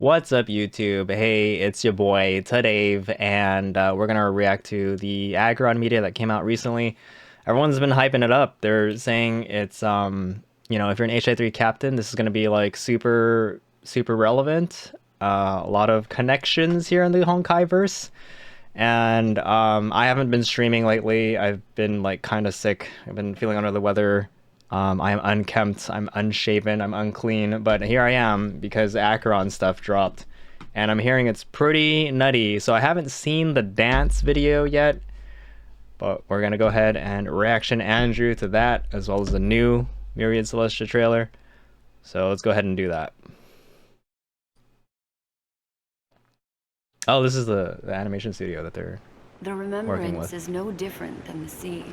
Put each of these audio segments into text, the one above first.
What's up, YouTube? Hey, it's your boy Dave, and we're gonna react to the Aggron media that came out recently. Everyone's been hyping it up. They're saying it's if you're an HI3 captain, this is gonna be like super relevant. A lot of connections here in the Honkai verse, and I haven't been streaming lately. I've been like kind of sick. I've been feeling under the weather. I am unkempt, I'm unshaven, I'm unclean, but here I am because Acheron stuff dropped, and I'm hearing it's pretty nutty. So I haven't seen the dance video yet, but we're gonna go ahead and reaction Andrew to that, as well as the new Myriad Celestia trailer. So let's go ahead and do that. Oh, this is the animation studio that they're The remembrance is no different than the sea.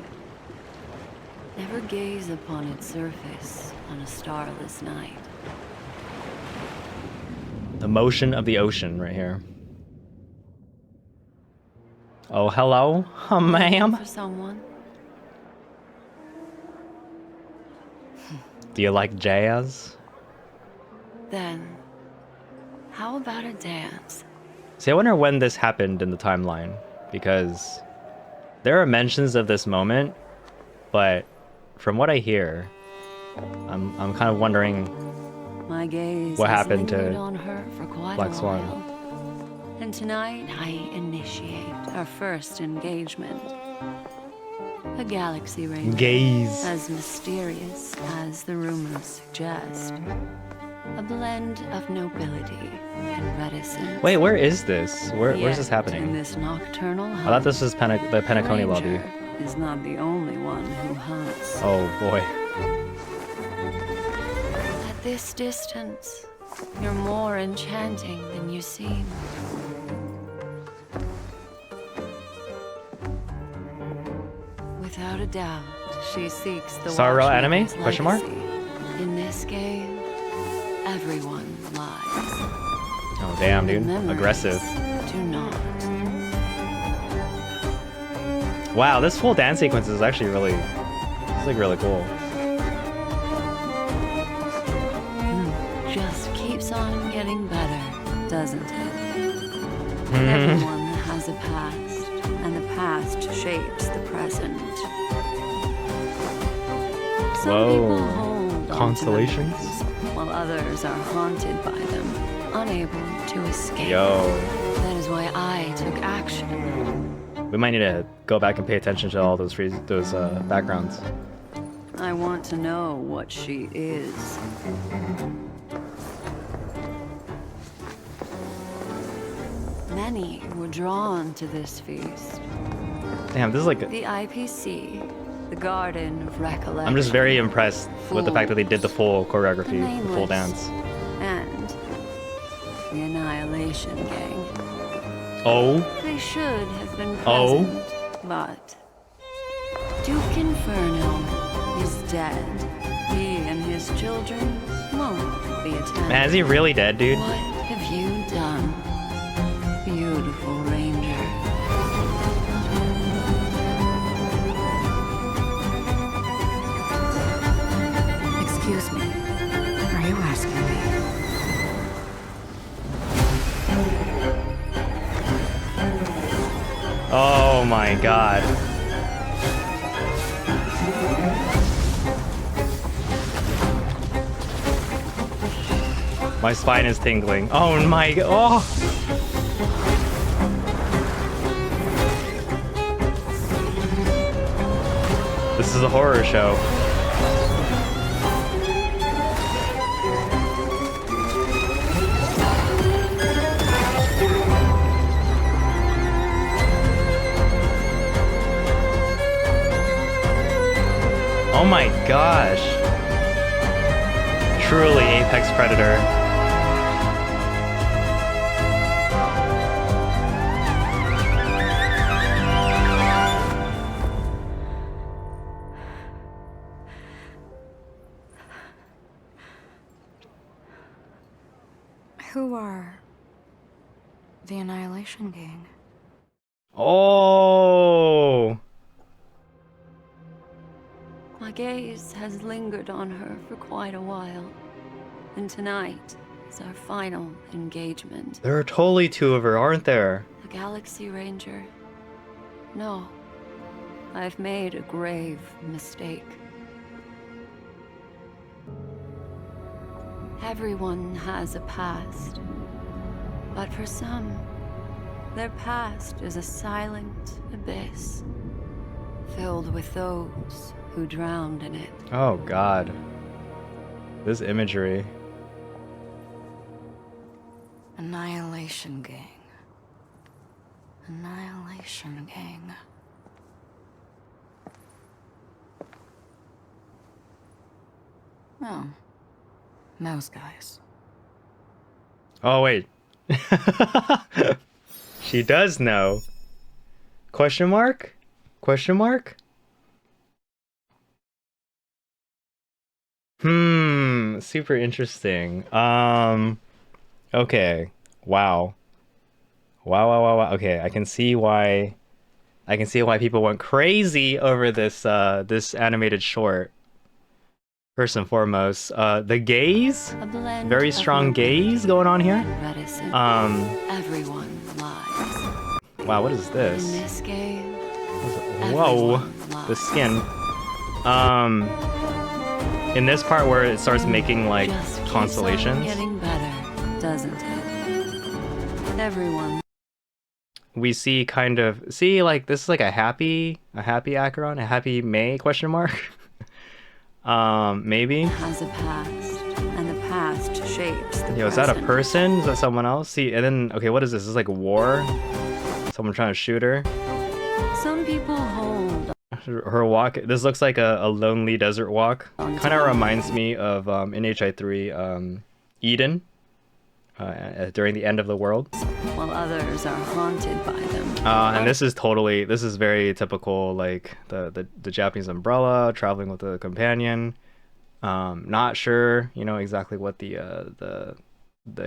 Never gaze upon its surface on a starless night. The motion of the ocean right here. Oh, hello, ma'am. For someone. Do you like jazz? Then, how about a dance? See, I wonder when this happened in the timeline, because there are mentions of this moment, but from what I hear, I'm kind of wondering my gaze what happened to on her for quite Black a Swan. while. And tonight I initiate our first engagement. A galaxy ranger, Gaze. as mysterious as the rumors suggest. A blend of nobility and reticence. Wait, where is this? Where's this happening? In this nocturnal I thought this was the Penacony lobby. Is not the only one who hunts. Oh boy. At this distance, you're more enchanting than you seem. Without a doubt, she seeks the Sorrow anime? Watchmaker's Question mark? legacy. In this game, everyone lies. Oh damn, dude. Memories Aggressive. do not. Wow, this full dance sequence is actually really cool. Just keeps on getting better, doesn't it? Everyone has a past, and the past shapes the present. Some people hold on to Constellations? memories, while others are haunted by them, unable to escape. Yo. That is why I took action. We might need to go back and pay attention to all those backgrounds. I want to know what she is. Many were drawn to this feast. Damn, this is like The IPC, the Garden of Recollection. I'm just very impressed with the fact that they did the full choreography, the full dance. And the Annihilation Gang. Oh. They should have been present, but Duke Inferno is dead. He and his children won't be attended. Man, is he really dead, dude? What have you done, beautiful ranger? Excuse me. Are you asking me? Oh my god. My spine is tingling. Oh my god. Oh. This is a horror show. Oh my gosh. Truly apex predator. Who are the Annihilation Gang? Oh. My gaze has lingered on her for quite a while, and tonight is our final engagement. There are totally two of her, aren't there? A Galaxy Ranger? No. I've made a grave mistake. Everyone has a past. But for some, their past is a silent abyss, filled with those who drowned in it. Oh god. This imagery. Annihilation Gang. Annihilation Gang. Oh. Those guys. Oh wait. She does know. Question mark? Question mark? Super interesting. Okay. Wow. Wow. Okay, I can see why people went crazy over this this animated short. First and foremost, the gaze, very strong gaze going on here. Everyone lies. Wow, what is In this? this game, Whoa, everyone lies. the skin. In this part where it starts making like Just keeps on constellations, getting better, doesn't it? Everyone. we see kind of like this is like a happy Acheron, a happy May question mark. Maybe. Has a past, and the past shapes the Yo, is that a present. person? Is that someone else? See, and then okay, what is this? This is like war. Someone trying to shoot her. Some people hold Her walk. This looks like a lonely desert walk. Kind of reminds me of in HI3 Eden during the end of the world. while others are haunted by them. And this is very typical, like the Japanese umbrella, traveling with a companion. Not sure, you know, exactly what the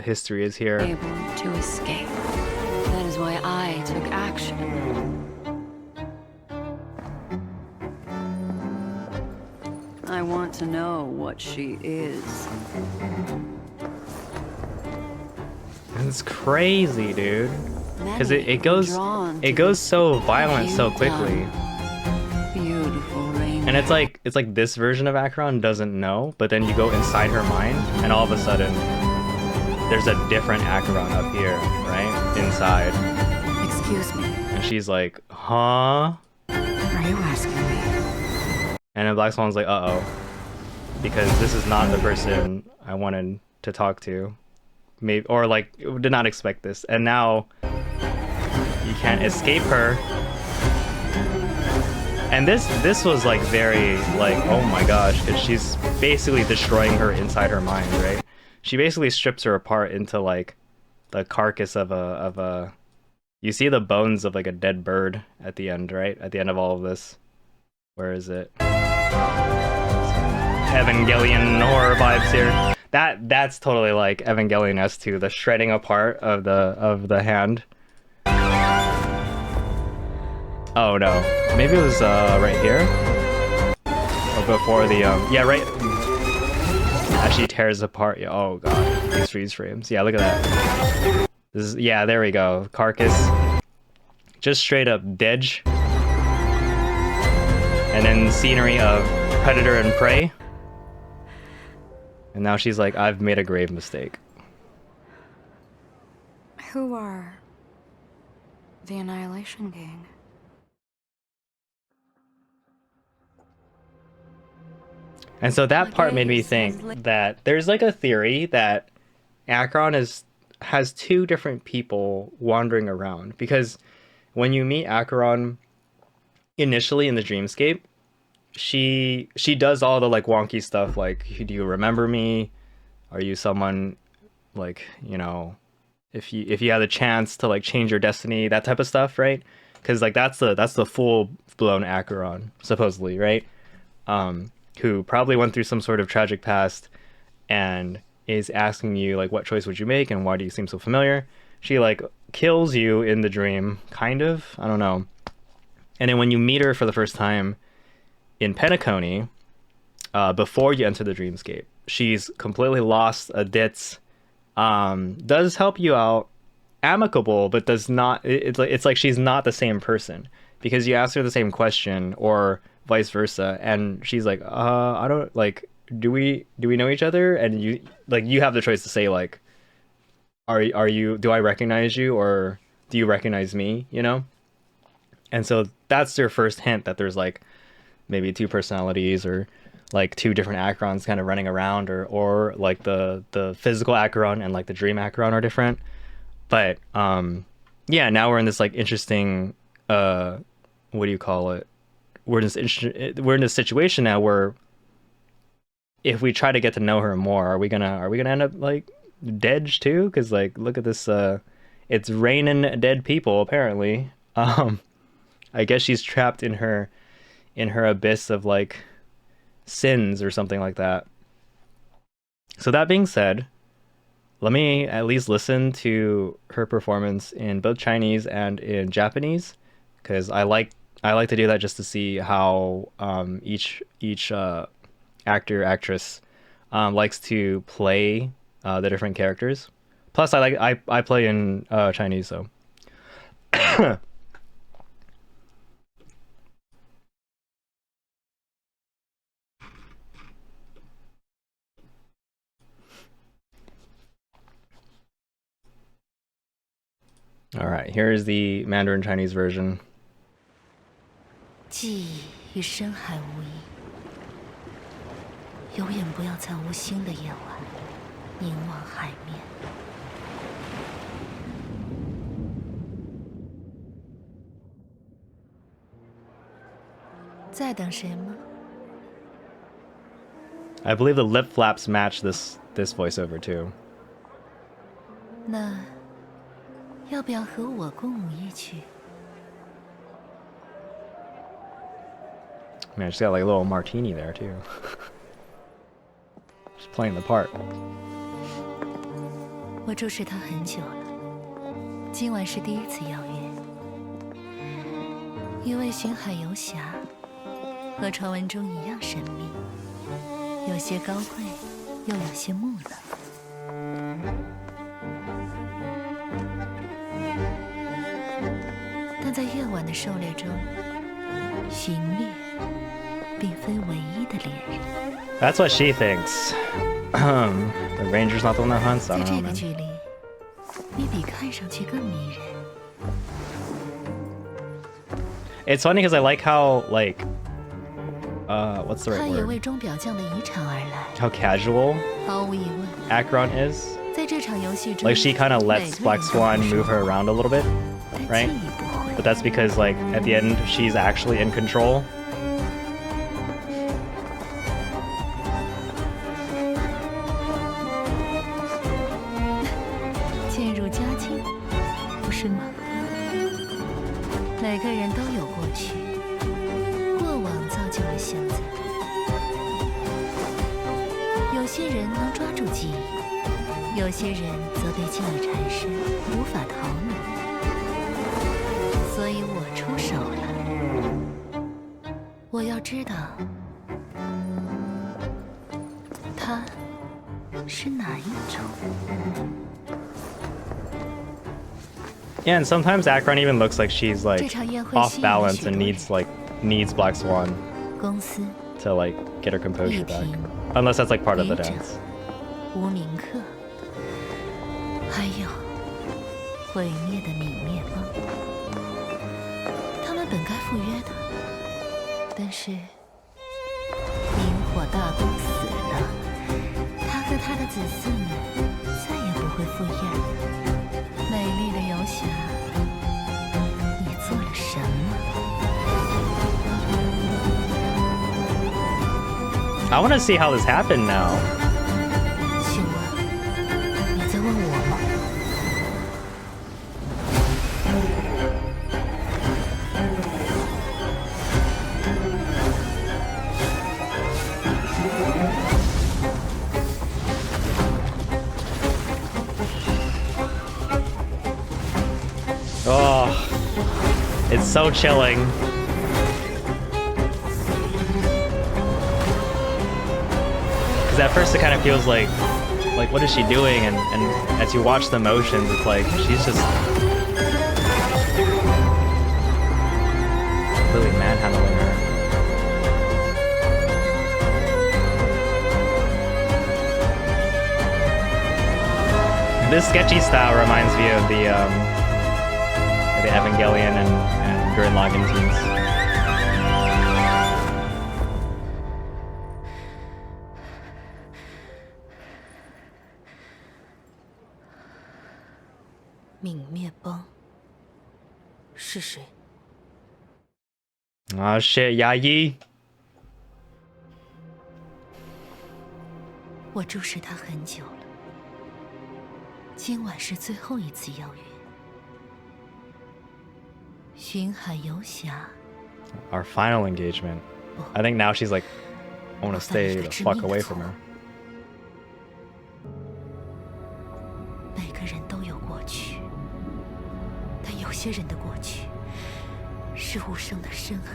history is here. Able to escape. That is why I took action. I want to know what she is. It's crazy, dude. Because Many it goes drawn it to goes this so violent so quickly. beautiful rain. And it's like this version of Acheron doesn't know, but then you go inside her mind, and all of a sudden, there's a different Acheron up here, right? Inside. Excuse me. And she's like, huh? Are you asking me? And then Black Swan's like, uh-oh. Because this is not the person I wanted to talk to. Maybe, or like, did not expect this. And now, you can't escape her. And this was like very like, oh my gosh, because she's basically destroying her inside her mind, right? She basically strips her apart into like the carcass of a you see the bones of like a dead bird at the end, right? At the end of all of this. Where is it? Evangelion horror vibes here. That's totally like Evangelion S2, the shredding apart of the hand. Oh no, maybe it was right here, or before the yeah, right as she tears apart. Yeah, oh god, these freeze frames. Yeah, look at that. This is, yeah, there we go. Carcass, just straight up dead. And then scenery of predator and prey. And now she's like, I've made a grave mistake. Who are the Annihilation Gang? And so that part Okay, made me so think it's like- that there's like a theory that Acheron has two different people wandering around. Because when you meet Acheron initially in the dreamscape, she does all the like wonky stuff like, do you remember me? Are you someone like, you know, if you had a chance to like change your destiny, that type of stuff, right? Because like that's the full blown Acheron, supposedly, right? Who probably went through some sort of tragic past and is asking you like, what choice would you make and why do you seem so familiar? She like kills you in the dream, kind of, I don't know. And then when you meet her for the first time in Penacony, before you enter the dreamscape, she's completely lost a ditz does help you out, amicable, but does not. It's like she's not the same person because you ask her the same question or vice versa, and she's like, I don't like. Do we know each other? And you have the choice to say like, are you? Do I recognize you or do you recognize me? You know. And so that's your first hint that there's like maybe two personalities or like two different Acrons kind of running around, or like the physical Acron and like the dream Acron are different. But yeah, now we're in this like interesting what do you call it? We're in this situation now where if we try to get to know her more, are we gonna end up like dead too? Because like look at this, it's raining dead people apparently. I guess she's trapped in her abyss of like sins or something like that. So that being said, let me at least listen to her performance in both Chinese and in Japanese, because I like to do that just to see how each actor actress likes to play the different characters. Plus, I play in Chinese, so. All right, here is the Mandarin Chinese version. 记忆与深海无异，永远不要在无星的夜晚凝望海面。在等谁吗？ I believe the lip flaps match this voiceover too. 那要不要和我共舞一曲？ Man, she's got like a little martini there too. She's playing the part. 我注视他很久了，今晚是第一次邀约。一位巡海游侠，和传闻中一样神秘，有些高贵，又有些木讷。但在夜晚的狩猎中，寻猎并非唯一的猎人。 That's what she thinks. The ranger's not the one that hunts. I 在 don't 这 know, 个 man. 距离，你比看上去更迷人。 It's funny because I like how like what's the 他 right 也 word? 为钟表匠的遗产而来。 How casual 毫无疑问， Akron is. 在这场游戏中 Like she kind of 每 lets 个人 Black 都 Swan 是 move her around a little bit, 但 right? 记忆不会。 But that's because like at the end she's actually in control. 渐入佳境，不是吗？每个人都有过去，过往造就了现在。有些人能抓住记忆，有些人则被记忆缠身，无法逃离。所以我出手了。我要知道，他是哪一种。 Yeah, and sometimes Akron even looks like she's like 这场宴会 off 吸引了 balance 许 and 多 needs 人 like needs Black Swan 公司、 to like get her composure 一 back. 瓶 Unless that's like part of the 别者 dance. 无名客，还有毁灭的泯灭帮。他们本该赴约的，但是明火大公死了，他和他的子嗣们再也不会赴宴。美丽的游侠，你做了什么？ I want to see how this happened now. 请问你在问我吗？ Oh, it's so chilling. Because at first it kind of feels like like, what is she doing? And as you watch the motions, it's like she's just really manhandling her. This sketchy style reminds me of the Evangelion and Gurren Lagann teams. Oh shit, Yayi. 我注视他很久了，今晚是最后一次邀约。云海游侠。Our final engagement. I think now she's like, I want to stay the fuck away from her. 每个人都有过去，但有些人的过去是无声的深海，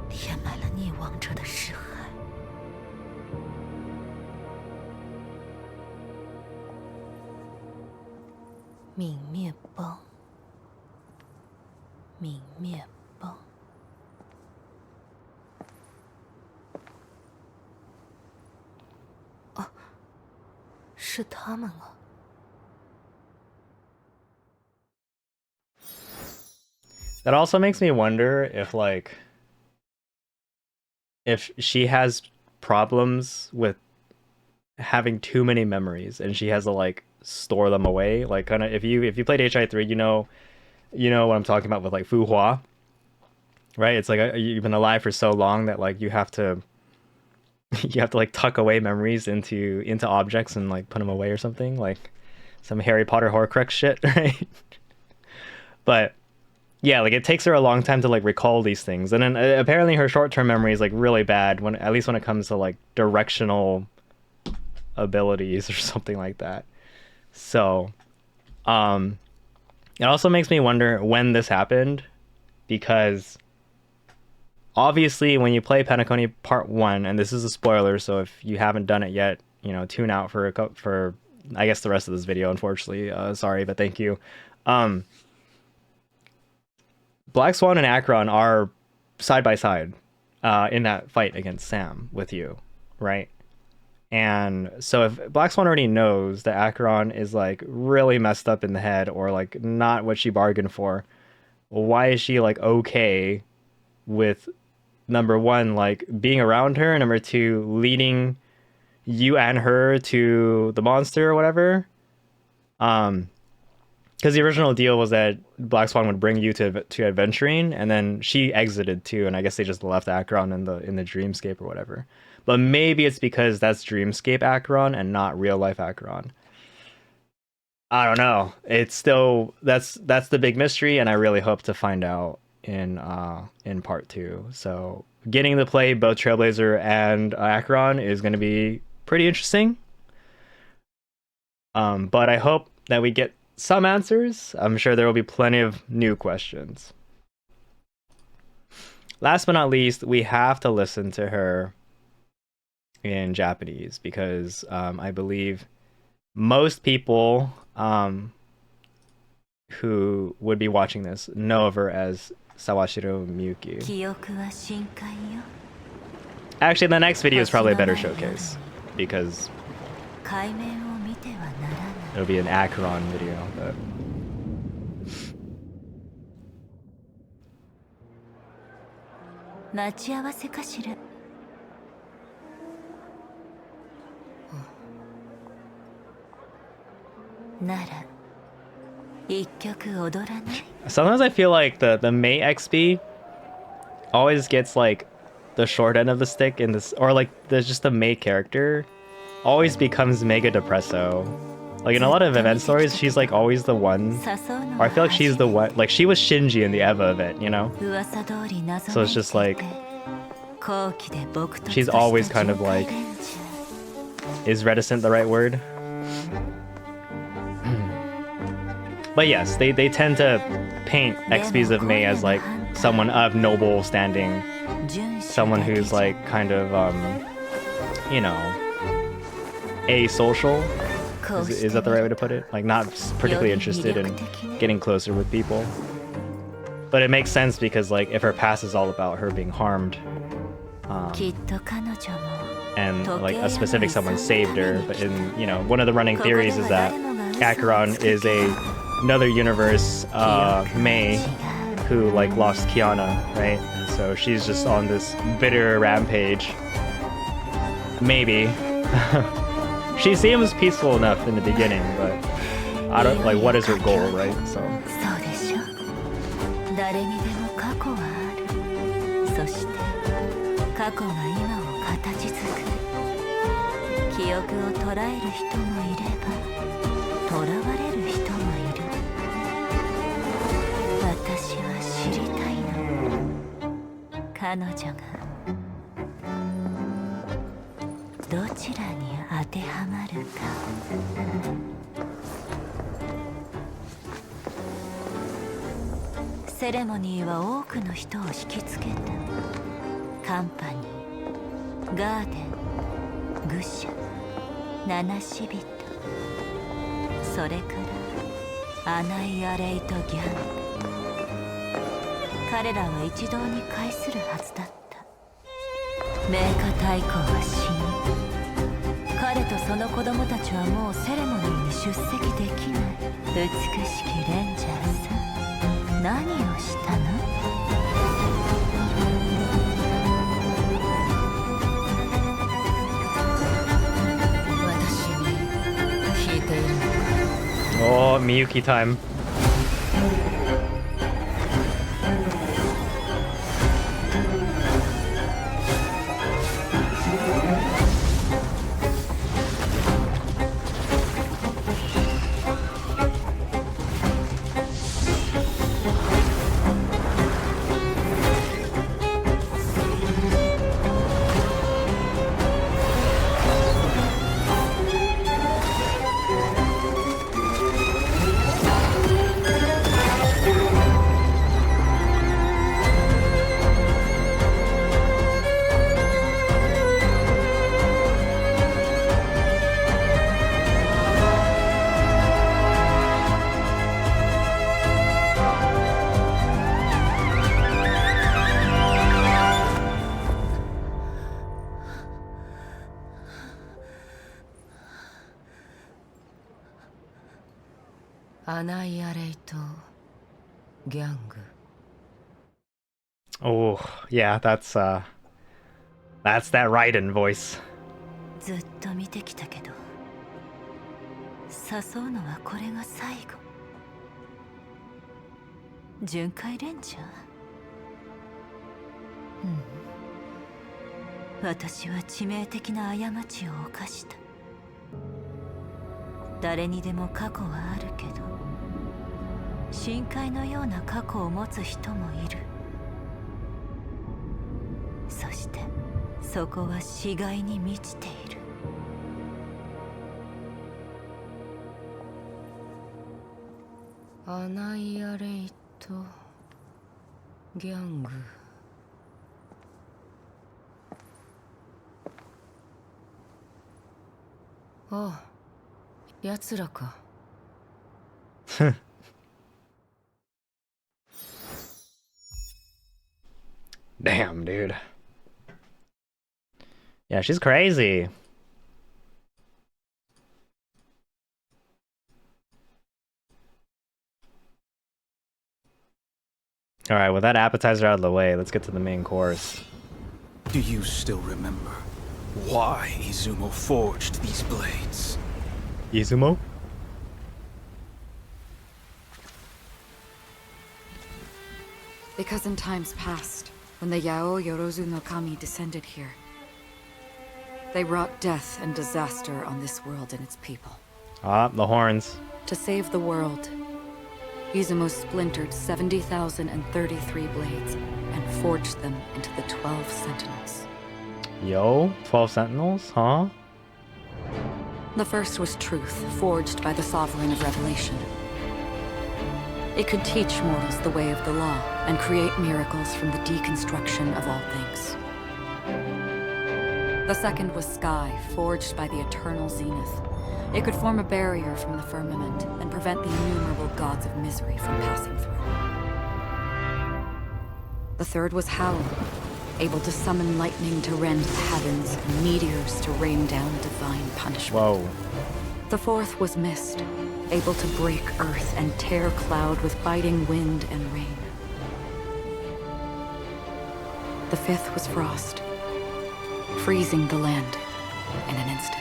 填满了溺亡者的尸骸。泯灭帮，泯灭帮。哦，是他们啊。 That also makes me wonder if like if she has problems with having too many memories and she has to like store them away. Like kind of if you played HI3, you know what I'm talking about with like Fu Hua, right? It's like you've been alive for so long that like you have to like tuck away memories into objects and like put them away or something, like some Harry Potter Horcrux shit, right? But yeah, like it takes her a long time to like recall these things, and then apparently her short-term memory is like really bad when, at least when it comes to like directional abilities or something like that. So, it also makes me wonder when this happened, because obviously when you play Penacony Part 1, and this is a spoiler, so if you haven't done it yet, you know, tune out for I guess the rest of this video, unfortunately. Sorry, but thank you. Black Swan and Acheron are side by side in that fight against Sam with you, right? And so if Black Swan already knows that Acheron is like really messed up in the head or like not what she bargained for, why is she like okay with number one, like being around her, and number two, leading you and her to the monster or whatever? Because the original deal was that Black Swan would bring you to adventuring, and then she exited too, and I guess they just left Acheron in the dreamscape or whatever. But maybe it's because that's dreamscape Acheron and not real life Acheron. I don't know. It's still that's the big mystery, and I really hope to find out in part 2. So getting to play both Trailblazer and Acheron is going to be pretty interesting. But I hope that we get some answers. I'm sure there will be plenty of new questions. Last but not least, we have to listen to her in Japanese, because I believe most people who would be watching this know of her as Sawashiro Miyuki. Actually, the next video is probably a better showcase, because it'll be an Acheron video, but... Sometimes I feel like the Mei XP always gets like the short end of the stick in this, or like there's just the Mei character always becomes mega depresso. Like in a lot of event stories, she's like always the one, or I feel like she's the one, like she was Shinji in the Eva event, you know? So it's just like, she's always kind of like, is reticent the right word? But yes, they tend to paint XPs of Mei as like someone of noble standing, someone who's like kind of, you know, asocial. Is that the right way to put it? Like not particularly interested in getting closer with people. But it makes sense because like if her past is all about her being harmed, and like a specific someone saved her. But in one of the running theories is that Acheron is another universe Mei who like lost Kiana, right? And so she's just on this bitter rampage. Maybe. She seems peaceful enough in the beginning, but I don't like what is her goal, right? So 誰にでも過去はある。そして過去が今を形作る。記憶を捉える人もいれば囚われる人もいる。私は知りたいの。彼女がどちらに当てはまるか。セレモニーは多くの人を引きつけた。カンパニー、ガーデン、愚者、七死人、それからアナイアレイト・ギャング。彼らは一堂に会するはずだった。名家太后は死に、彼とその子供たちはもうセレモニーに出席できない。美しきレンジャーさん、何をしたの？私に聞いているの？ Oh, Miyuki time. Oh, yeah, that's that Raiden voice. ずっと見てきたけど、誘うのはこれが最後。巡回レンジャー？私は致命的な過ちを犯した。誰にでも過去はあるけど、深海のような過去を持つ人もいる。そしてそこは死骸に満ちている。アナイアレイト・ギャング。ああ、奴らか。Damn, dude. Yeah, she's crazy. All right, with that appetizer out of the way, let's get to the main course. Do you still remember why Izumo forged these blades? Izumo? Because in times past, when the Yao Yorozu no Kami descended here, they wrought death and disaster on this world and its people. Ah, the horns. To save the world, Izumo splintered 70,033 blades and forged them into the 12 Sentinels. Yo, 12 Sentinels, huh? The first was truth, forged by the Sovereign of Revelation. It could teach mortals the way of the law and create miracles from the deconstruction of all things. The second was sky, forged by the eternal zenith. It could form a barrier from the firmament and prevent the innumerable gods of misery from passing through. The third was Howl, able to summon lightning to rend the heavens and meteors to rain down divine punishment. Whoa. The fourth was Mist, able to break earth and tear cloud with biting wind and rain. The fifth was Frost, freezing the land in an instant.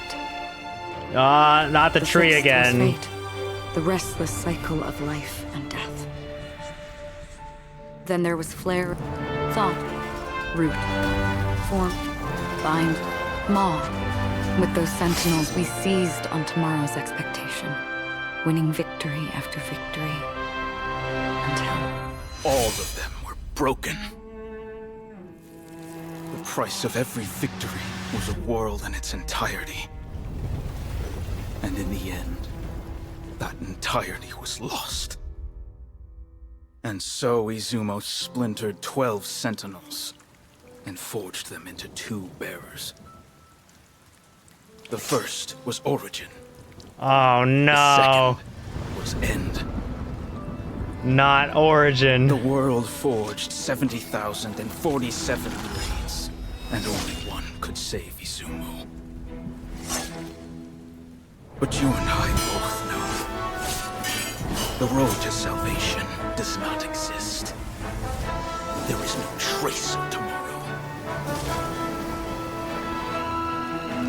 Not the tree sixth again. was Fate, the restless cycle of life and death. Then there was Flare, Thought, Root, Form, Bind, Maw. With those sentinels, we seized on tomorrow's expectation, winning victory after victory, until... All of them were broken. The price of every victory was a world in its entirety. And in the end, that entirety was lost. And so Izumo splintered 12 sentinels and forged them into 2 bearers. The first was Origin. Oh no. The second was End. Not Origin. The world forged 70,047 blades, and only one could save Izumo. But you and I both know, the road to salvation does not exist. There is no trace of tomorrow.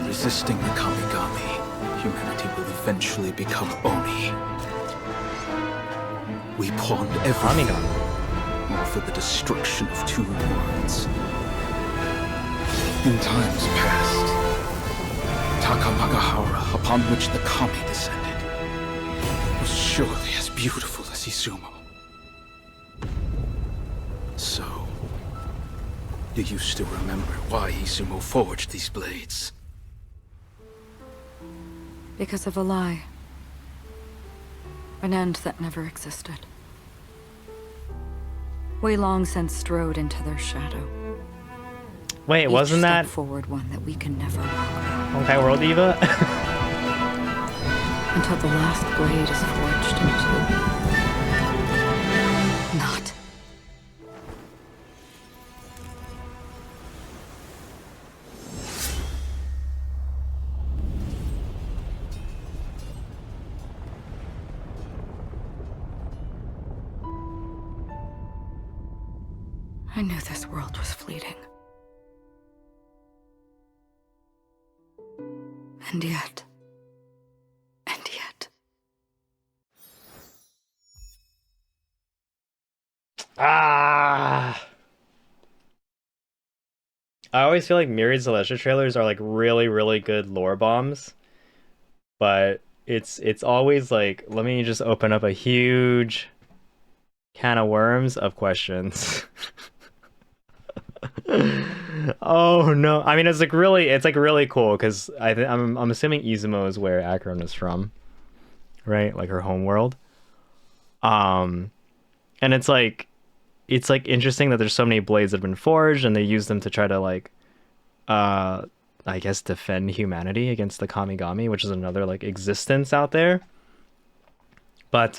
Resisting the Kamigami, humanity will eventually become Oni. We pawned everything, Kamigami. all for the destruction of 2 worlds. In times past, Takamagahara, upon which the Kami descended, was surely as beautiful as Izumo. So, do you still remember why Izumo forged these blades? Because of a lie. An end that never existed. We long since strode into their shadow. Wait, wasn't Each that step forward one that we can never walk back. Honkai World Diva? Until the last blade is forged into... Not. I knew this world was fleeting. And yet... Ah. I always feel like Myriad Celestia trailers are like really, really good lore bombs. But it's always like, let me just open up a huge can of worms of questions. Oh no. I mean, it's like really cool because I'm assuming Izumo is where Acheron is from. Right? Like her home world. And it's like interesting that there's so many blades that have been forged and they use them to try to like I guess defend humanity against the Kamigami, which is another like existence out there. But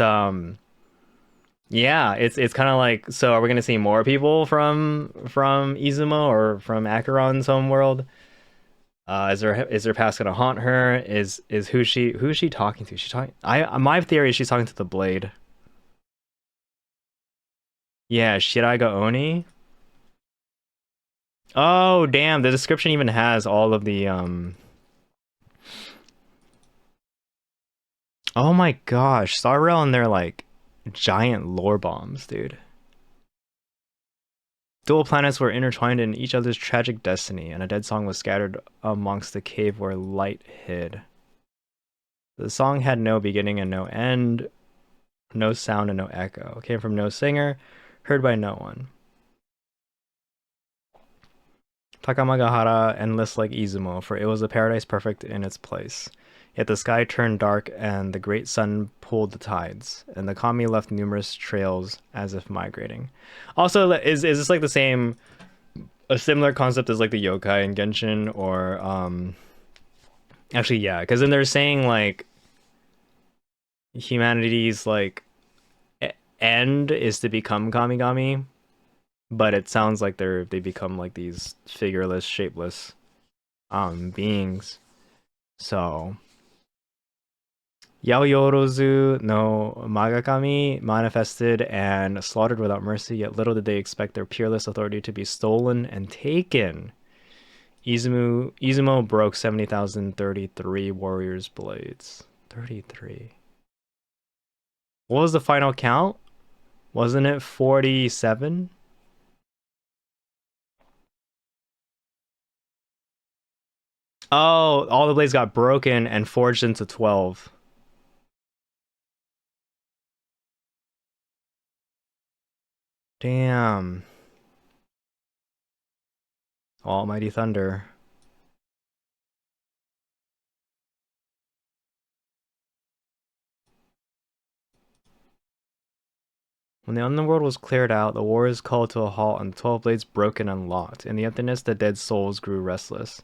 yeah, it's kind of like, so are we gonna see more people from Izumo or from Acheron's home world? Is her past gonna haunt her? Is who's she talking to? My theory is she's talking to the blade. Yeah, Shiraiga Oni. Oh, damn, the description even has all of the Oh my gosh, Star Rail and their like giant lore bombs, dude. Dual planets were intertwined in each other's tragic destiny, and a dead song was scattered amongst the cave where light hid. The song had no beginning and no end, no sound and no echo. It came from no singer, heard by no one. Takamagahara, endless like Izumo, for it was a paradise perfect in its place. Yet the sky turned dark and the great sun pulled the tides, and the Kami left numerous trails as if migrating. Also, is this like the same a similar concept as like the yokai in Genshin, or actually yeah, because then they're saying like humanity's like end is to become Kamigami, but it sounds like they become like these figureless, shapeless beings. So Yaoyorozu no Magakami manifested and slaughtered without mercy, yet little did they expect their peerless authority to be stolen and taken. Izumo broke 70,033 warriors' blades. 33. What was the final count? Wasn't it 47? Oh, all the blades got broken and forged into 12. Damn. Almighty Thunder. When the underworld was cleared out, the war is called to a halt and the 12 blades broken and locked. In the emptiness, the dead souls grew restless.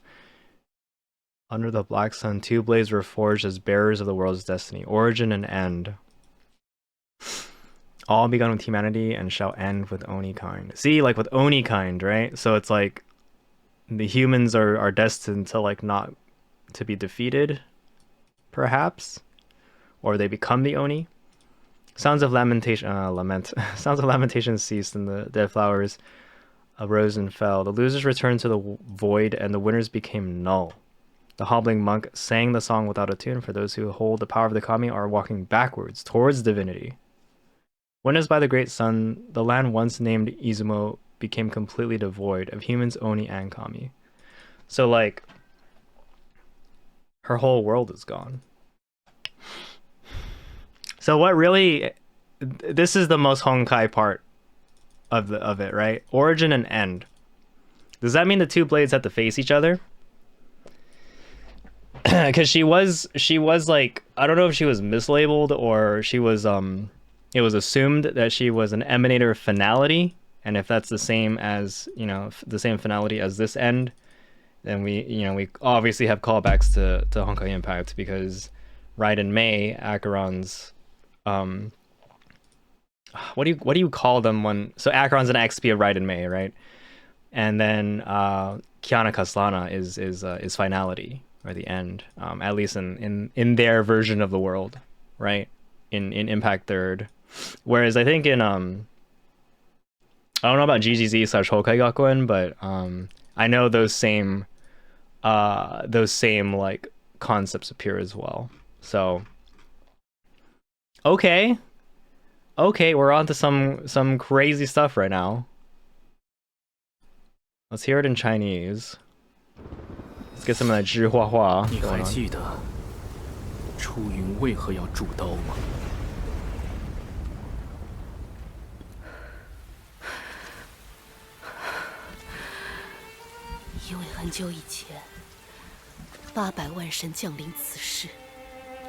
Under the black sun, 2 blades were forged as bearers of the world's destiny, origin and end. All begun with humanity and shall end with Oni kind. See, like with Oni kind, right? So it's like the humans are destined to like not to be defeated, perhaps, or they become the Oni. Sounds of lamentation, Sounds of lamentation ceased, and the dead flowers arose and fell. The losers returned to the void, and the winners became null. The hobbling monk sang the song without a tune, for those who hold the power of the kami are walking backwards towards divinity. Witnessed by the great sun, the land once named Izumo became completely devoid of humans, Oni, and kami. So, like, her whole world is gone. So what really, this is the most Honkai part of it, right? Origin and end. Does that mean the 2 blades have to face each other? Because she was like, I don't know if she was mislabeled or she was it was assumed that she was an emanator of finality, and if that's the same as, you know, the same finality as this end, then we obviously have callbacks to Honkai Impact, because Raiden Mei, Acheron's what do you call them when, so Acheron's an XP of Raiden Mei, right? And then Kiana Kaslana is finality, or the end, at least in their version of the world, right? In Impact Third, whereas I think in I don't know about GGZ / Hokai Gakuen, but I know those same like concepts appear as well. So okay, we're on to some crazy stuff right now. Let's hear it in Chinese. Let's get some of that 知画话 你 going 还 on. 记得出云为何要铸刀吗？因为很久以前，800万神降临此世，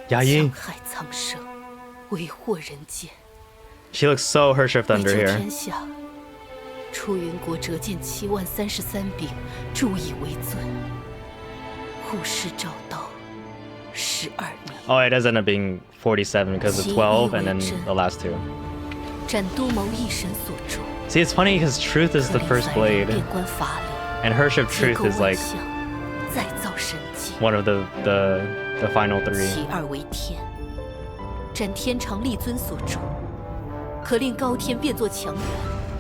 雅音戕害苍生，为祸人间。 She looks so Hership 为 Thunder 救 here. 天下，出云国折剑70033柄，铸以为尊。护师照刀，12名。 Oh, it does end up being 47 because of 12 and then the last 2. 斩多谋一神所铸。 See, it's funny because Truth is the first blade, 变观法力， and Hership 结 Truth 构 is 万 like 象，再造神迹。 one of the final 3. 其二为天，斩天长立尊所铸，可令高天变作强援。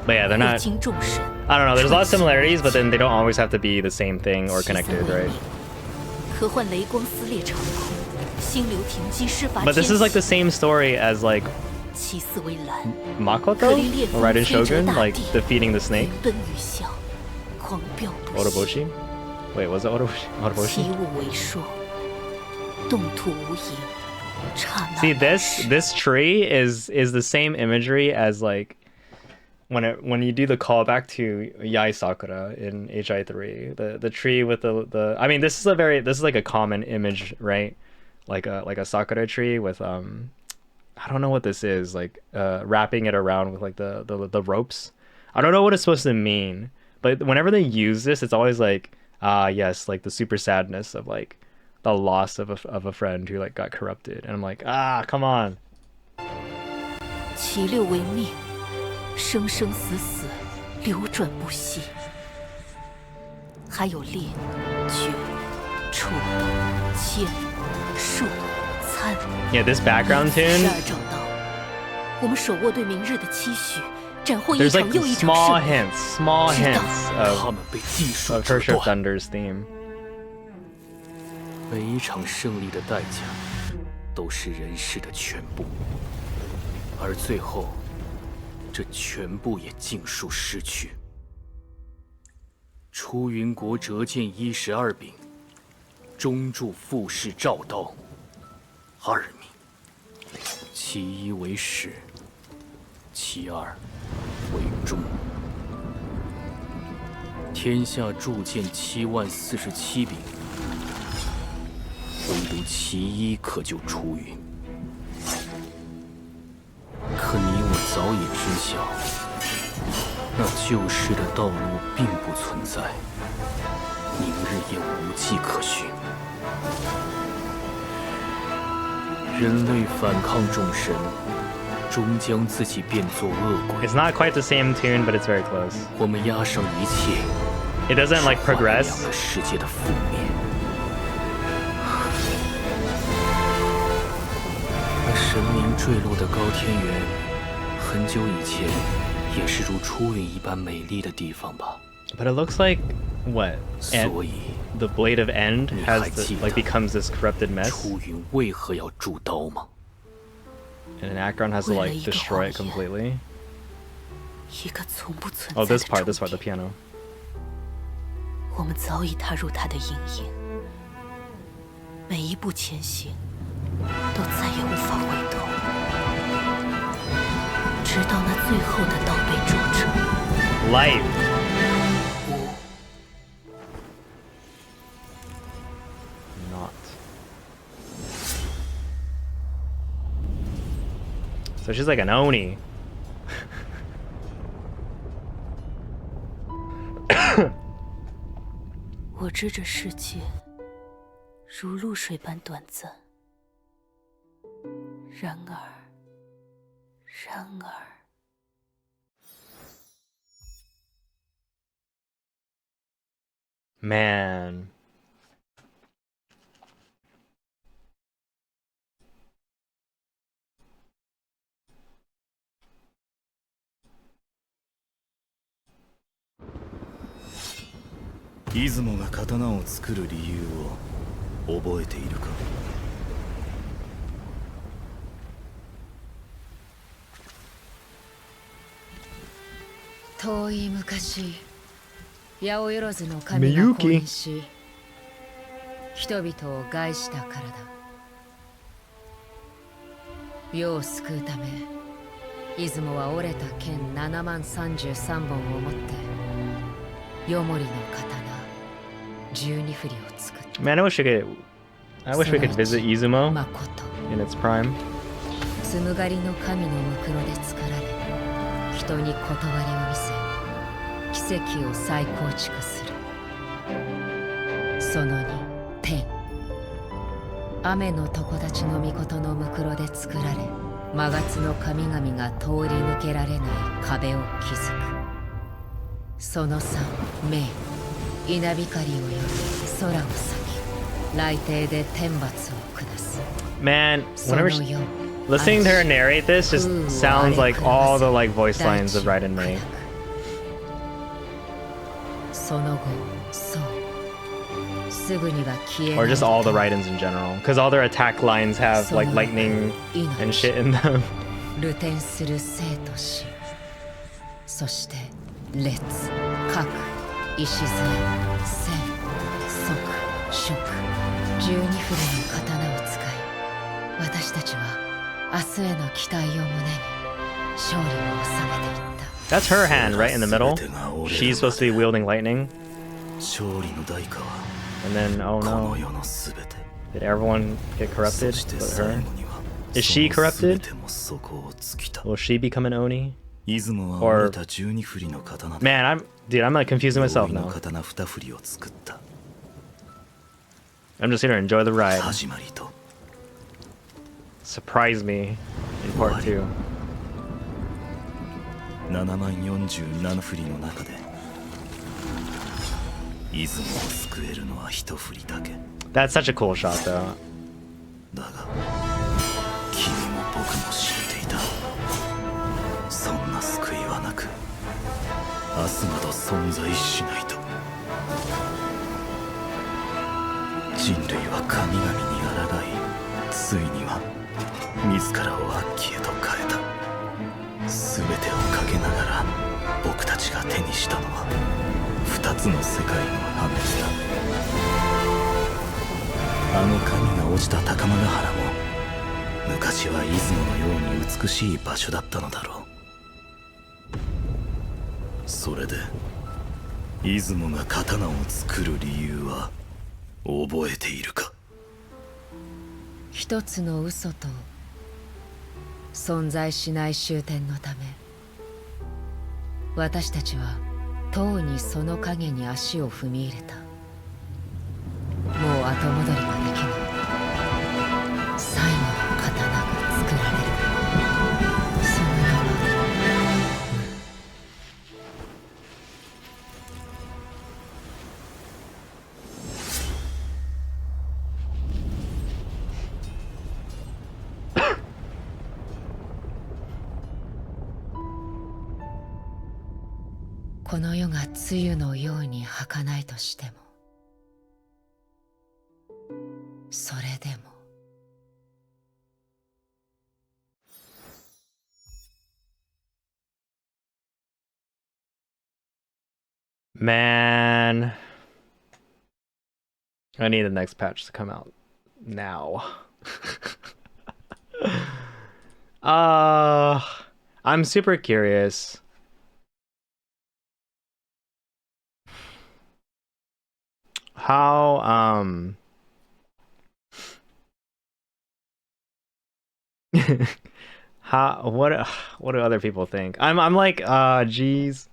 But yeah, they're 会 not. 经众神。 I don't know. There's a lot of similarities, but then they don't always have to be the same thing or 其三 connected, 为 right? 美，可唤雷光撕裂长空，星流停机施法 But 天 this is like the 启。 same story as like 其四为蓝， Makoto 可令烈 or 风 Raiden 摧折 Shogun, 大 like 地。 defeating the snake. 奔雨啸，狂飙不息。 Otoboshi? Wait, was it Otoboshi? 其物为霜，动土无垠，刹那 See, 难逝。 this tree is the same imagery as like when you do the callback to Yai Sakura in HI3, the tree with the I mean, this is like a common image, right? Like a Sakura tree with I don't know what this is, like wrapping it around with like the ropes. I don't know what it's supposed to mean, But whenever they use this, it's always like, yes, like the super sadness of like the loss of a friend who like got corrupted. And I'm like, come on. 其六为命，生生死死，流转不息。还有烈、绝、处、剑、术、参。Yeah, this background tune. 12找到，我们手握对明日的期许，斩获一 There's 场 like 又一场 small 胜利。 hints 他 of 们被尽数 of 折 Herrscher 断， Thunder's theme. 每一场胜利的代价都是人世的全部，而最后，这全部也尽数失去。出云国折剑12柄，中柱复式照刀2名，其一为始，其二为终。天下铸剑70047柄，唯独其一可救出云。可你我早已知晓，那救世的道路并不存在，明日也无迹可寻。人类反抗众神，终将自己变作恶鬼。 It's not quite the same tune, but it's very close. 我们押上一切， It doesn't like 换了 progress. 两个世界的覆灭。那神明坠落的高天原，很久以前也是如出云一般美丽的地方吧？ But it looks like what? And 所以， the blade of end 你 has 还记 the, 得 like becomes this corrupted mess, 出云为何要铸刀吗？ and an Akron has to like destroy it completely. 一个从不存 Oh, 在 this 的 part, this 重 part, the 叠 piano. 我们早已踏入它的阴影，每一步前行都再也无法回头，直到那最后的刀被铸成。 Life. Not. So she's like an Oni. 我知这世界如露水般短暂，然而，Man. 出雲が刀を作る理由を覚えているか？遠い昔、八百万の神が降臨し、人々を害したからだ。世を救うため、出雲は折れた剣70033本を持って、よもりの刀12振りを作った。 Man, I wish we could visit Izumo まこと。 in its prime. 紡がりの神のむくろで作られ、人に断りを見せ、奇跡を再構築する。その2、天。雨の常立ちの御事のむくろで作られ、魔月の神々が通り抜けられない壁を築く。その3、明。稲光を呼び、空を裂き、雷霆で天罰を下す。 Man, そ whenever の she, 4、 listening to her narrate this just sounds like all the like voice lines of Raiden Mei. その後、そう。すぐには消えない。 Or just all the Raidens in general. Because all their attack lines have like lightning and shit in them. 流転する生と死。そして、烈、核、礎、戦、即、食、12振りの刀を使い、私たちは明日への期待を胸に勝利を収めていった。 That's her hand right in the middle. She's supposed to be wielding lightning. 勝利の代価は And then, oh この no, 世のすべて。 did everyone get そ corrupted して but 最 her? 後には Is she その corrupted? 全ても底を尽きた。 Will she become an Oni? Or man, I'm like confusing myself now. I'm just here to enjoy the ride. Surprise me in part 2. 7万47振りの中で出雲を救えるのは一振りだけ。 That's such a cool shot though. だが君も僕も知っていた。そんな救いはなく明日など存在しないと。人類は神々に抗い、ついには自らを悪鬼へと変えた。全てをかけながら僕たちが手にしたのは2つの世界の破滅だ。あの神が落ちた高間ヶ原も昔は出雲のように美しい場所だったのだろう。それで出雲が刀を作る理由は覚えているか。一つの嘘と存在しない終点のため、私たちはとうにその影に足を踏み入れた。もう後戻りができない最後の刀が作られる。その名はこの世が露のように儚いとしても、それでもMan, I need the next patch to come out now. I'm super curious. How what do other people think? I'm like geez.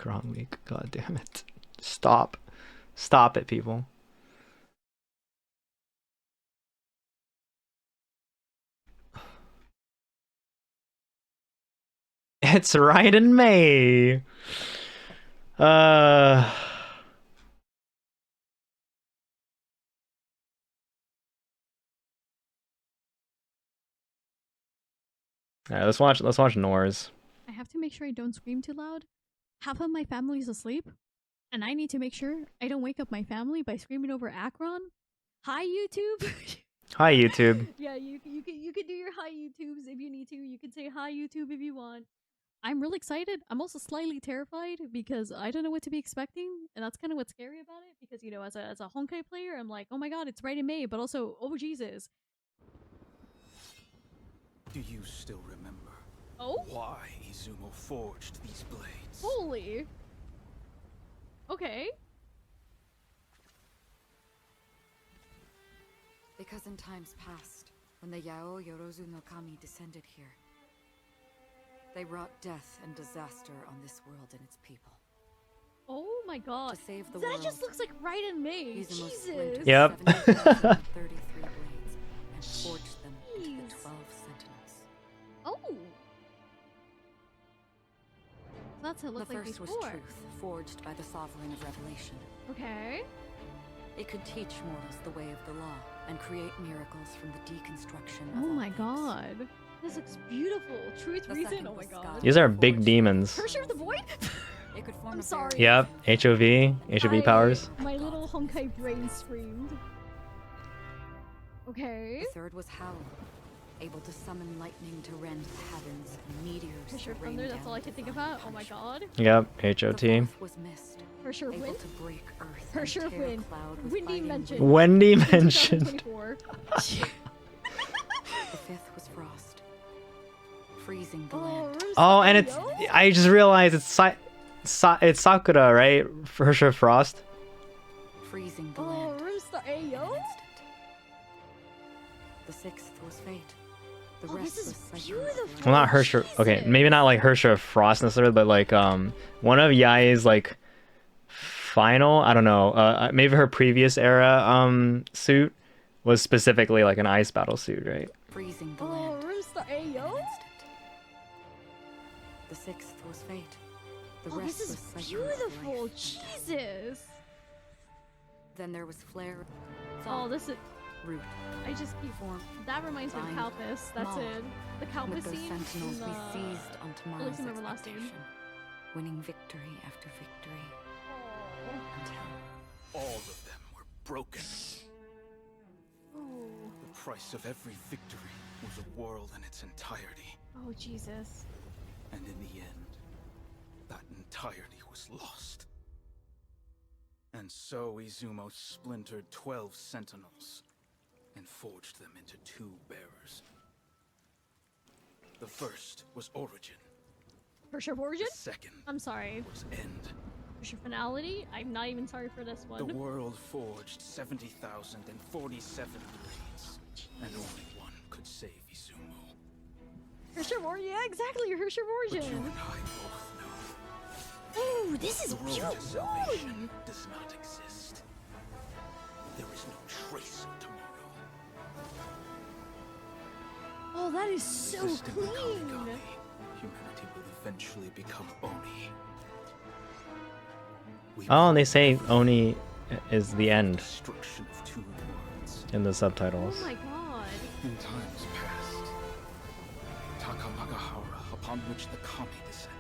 Wrong week. God damn it. Stop it, people. It's right in May. Alright, let's watch Nora's. I have to make sure I don't scream too loud. Half of my family's asleep, and I need to make sure I don't wake up my family by screaming over Akron. Hi, YouTube. Hi, YouTube. Yeah, you can do your hi YouTubes if you need to. You can say hi YouTube if you want. I'm really excited. I'm also slightly terrified because I don't know what to be expecting, and that's kind of what's scary about it. Because you know, as a Honkai player, I'm like, oh my god, it's right in May, but also, oh Jesus. Do you still remember why Izumo forged these blades? Holy. Okay. Because in times past, when the Yao Yorozu no Kami descended here, they wrought death and disaster on this world and its people. Oh my god. To save the that world, just looks like right in May. Izumo Jesus. splintered Yep. 733 blades and forged them into the 12 sentinels. Oh. That's what it looked The like first before. was truth, forged by the Sovereign of Revelation. Okay. It could teach mortals the way of the law and create miracles from the deconstruction of Oh all my things. god. This looks beautiful. Truth, The reason. second Oh my was god. God. These are big demons. Cursor of the Void? It could form I'm a sorry. barrier Yep, between HOV powers. My little Honkai brain screamed. Okay. The third was Howl, able to summon lightning to rend the heavens and meteors For sure to rain Thunder, that's down all I could think divine about. Oh my punishment. god. Yep, The HOT. fourth was Mist, For sure able Wind. to break earth For and sure tear Wind. cloud with Windy biting mentioned. wind. Wendy In mentioned. 2024. The fifth was Frost, freezing the Oh, land. Rose Oh, and it's Sakura? I just realized it's Sakura, right? For sure Frost. freezing the Oh, land. Roomstar In an Ayo? instant. The sixth was fate. The Oh, rest this is was cycle of beautiful. life. Well, not Hersher. Okay, Jesus. maybe not like Hersher Frost necessarily, but like one of Yai's like final. I don't know. Maybe her previous era suit was specifically like an ice battle suit, right? Freezing the Oh, land. Roomstar In an Ayo? instant. The sixth was fate. The Oh, rest this is was cycle of beautiful. life. Jesus. Then there was flare. Oh, Thought, this is. root. I just keep form. That reminds me of Bind, Kalpas. That's maul. it. The Kalpas With those scene. sentinels, in we the- seized on tomorrow's Elysium Everlasting. expectation, winning victory after victory until All of them were broken. Oh. The price of every victory was a world in its entirety. Oh, Jesus. And in the end, that entirety was lost. And so Izumo splintered 12 sentinels and forged them into 2 bearers. The first was Origin. For sure, Origin? The second I'm sorry. was End. For sure, Finality? I'm not even sorry for this one. The world forged 70,047 blades, and only one could save Izumo. Hershey Origin? Yeah, exactly. Hershey But you Origin. and I both know Ooh, this is the road to beautiful. salvation does not exist. There is no trace of tomorrow. Oh, that is so Resisting the clean. Kamigami, humanity will eventually become Oni. We Oh, and they will say fulfill Oni is the the end destruction of 2 worlds. in the subtitles. Oh my god. In times past, Takamagahara, upon which the Kami descended,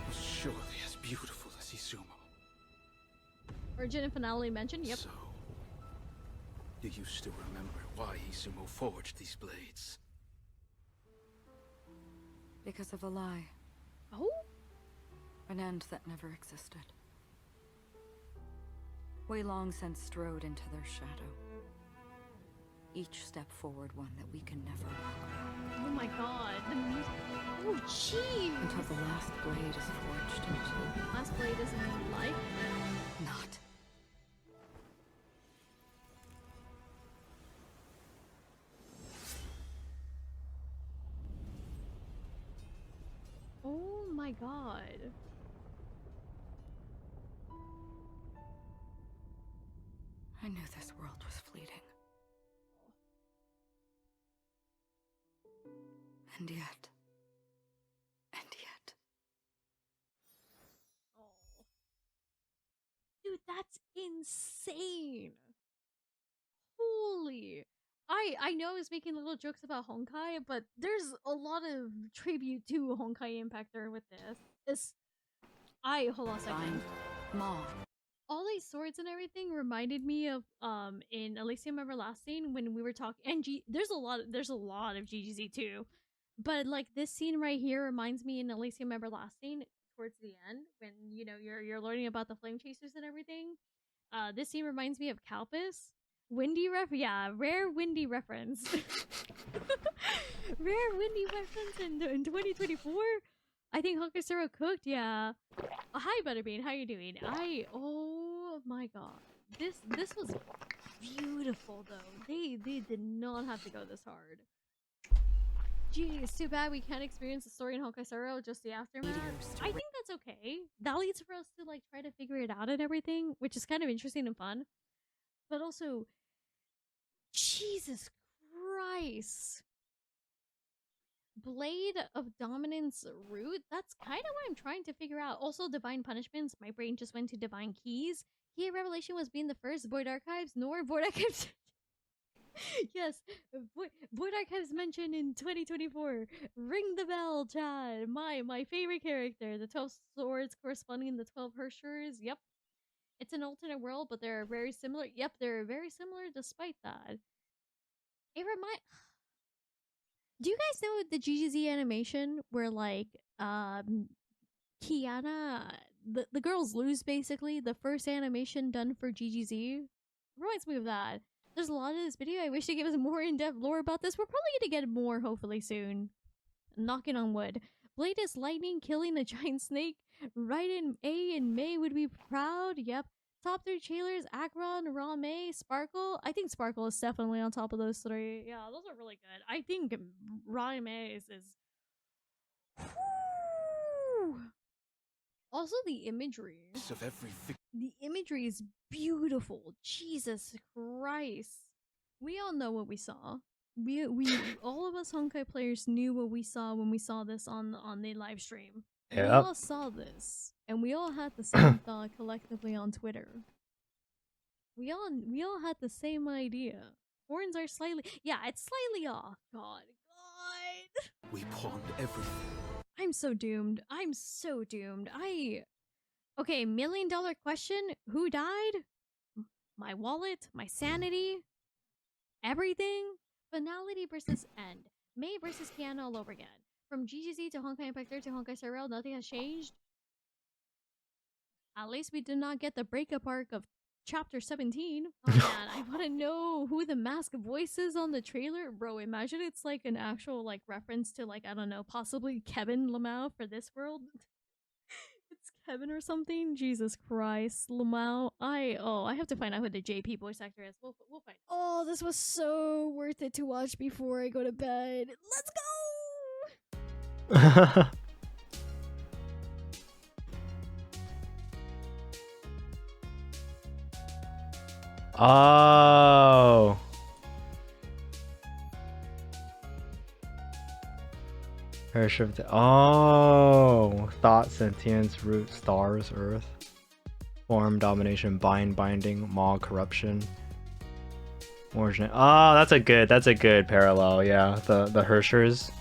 was surely as beautiful as Izumo. Origin and Finality mentioned? Yep. So, do you still remember why Izumo forged these blades? because of a lie, Oh? an end that never existed. We long since strode into their shadow. Each step forward one that we can never walk back. Oh my god. The music. Oh, jeez. Until the last blade is forged into Last blade is in life. not. Oh my god. I knew this world was fleeting. And yet. Oh. Dude, that's insane. Holy. I know I was making little jokes about Honkai, but there's a lot of tribute to Honkai Impactor with this. Hold on a second. Bind, maul. All these swords and everything reminded me of in Elysium Everlasting when we were talking, and there's a lot of GGZ too, but like this scene right here reminds me in Elysium Everlasting towards the end when you know you're learning about the flame chasers and everything. This scene reminds me of Kalpas. Rare windy reference. Rare windy reference in 2024. I think Hokusero cooked, yeah. Hi Butterbean, how you doing? Oh my god. This was beautiful though. They did not have to go this hard. Gee, it's too bad we can't experience the story in Hokusero, just the aftermath. Meteors to I think that's okay. That leads for us to like try to figure it out and everything, which is kind of interesting and fun. But also, Jesus Christ. Blade of Dominance root? That's kind of what I'm trying to figure out. Also, Divine Punishments. My brain just went to Divine Keys. Key of Revelation was being the first. Void Archives, nor Void Archives. Yes, Void Archives mentioned in 2024. Ring the bell, Chad. My favorite character. The 12 swords corresponding to the 12 Hershers. Yep. It's an alternate world, but they're very similar. Yep, they're very similar despite that. It Do you guys know the GGZ animation where like Kiana the girls lose basically the first animation done for GGZ? Reminds me of that. There's a lot of this video. I wish they gave us more in-depth lore about this. We're probably gonna get more hopefully soon. Knocking on wood. Blade is lightning killing a giant snake. Right in A and May would be proud. Yep. top 3 trailers: Akron, Rame, Sparkle. I think Sparkle is definitely on top of those 3. Yeah, those are really good. I think Rame is Whew. Also the imagery. The imagery is beautiful. Jesus Christ. We all know what we saw. We all of us Honkai players knew what we saw when we saw this on the live stream. We Yep. all saw this, and we all had the same thought collectively on Twitter. We all had the same idea. Horns are slightly, yeah, it's slightly off. God. We pawned everything. I'm so doomed. Okay, $1 million question. Who died? My wallet, my sanity, everything. Finality versus end. May versus Kiana all over again. From GGZ to Honkai Impact 3 to Honkai Star Rail, nothing has changed. At least we did not get the breakup arc of Chapter 17. Oh man, I want to know who the mask voice is on the trailer. Bro, imagine it's like an actual like reference to like, I don't know, possibly Kevin Lamau for this world. It's Kevin or something. Jesus Christ, Lamau. I have to find out who the JP voice actor is. We'll find. Oh, this was so worth it to watch before I go to bed. Let's go. Oh. Oh. Thought, sentience, root, stars, earth. Form, domination, binding, maw, corruption. Origin. Oh, that's a good parallel, yeah. The Hershers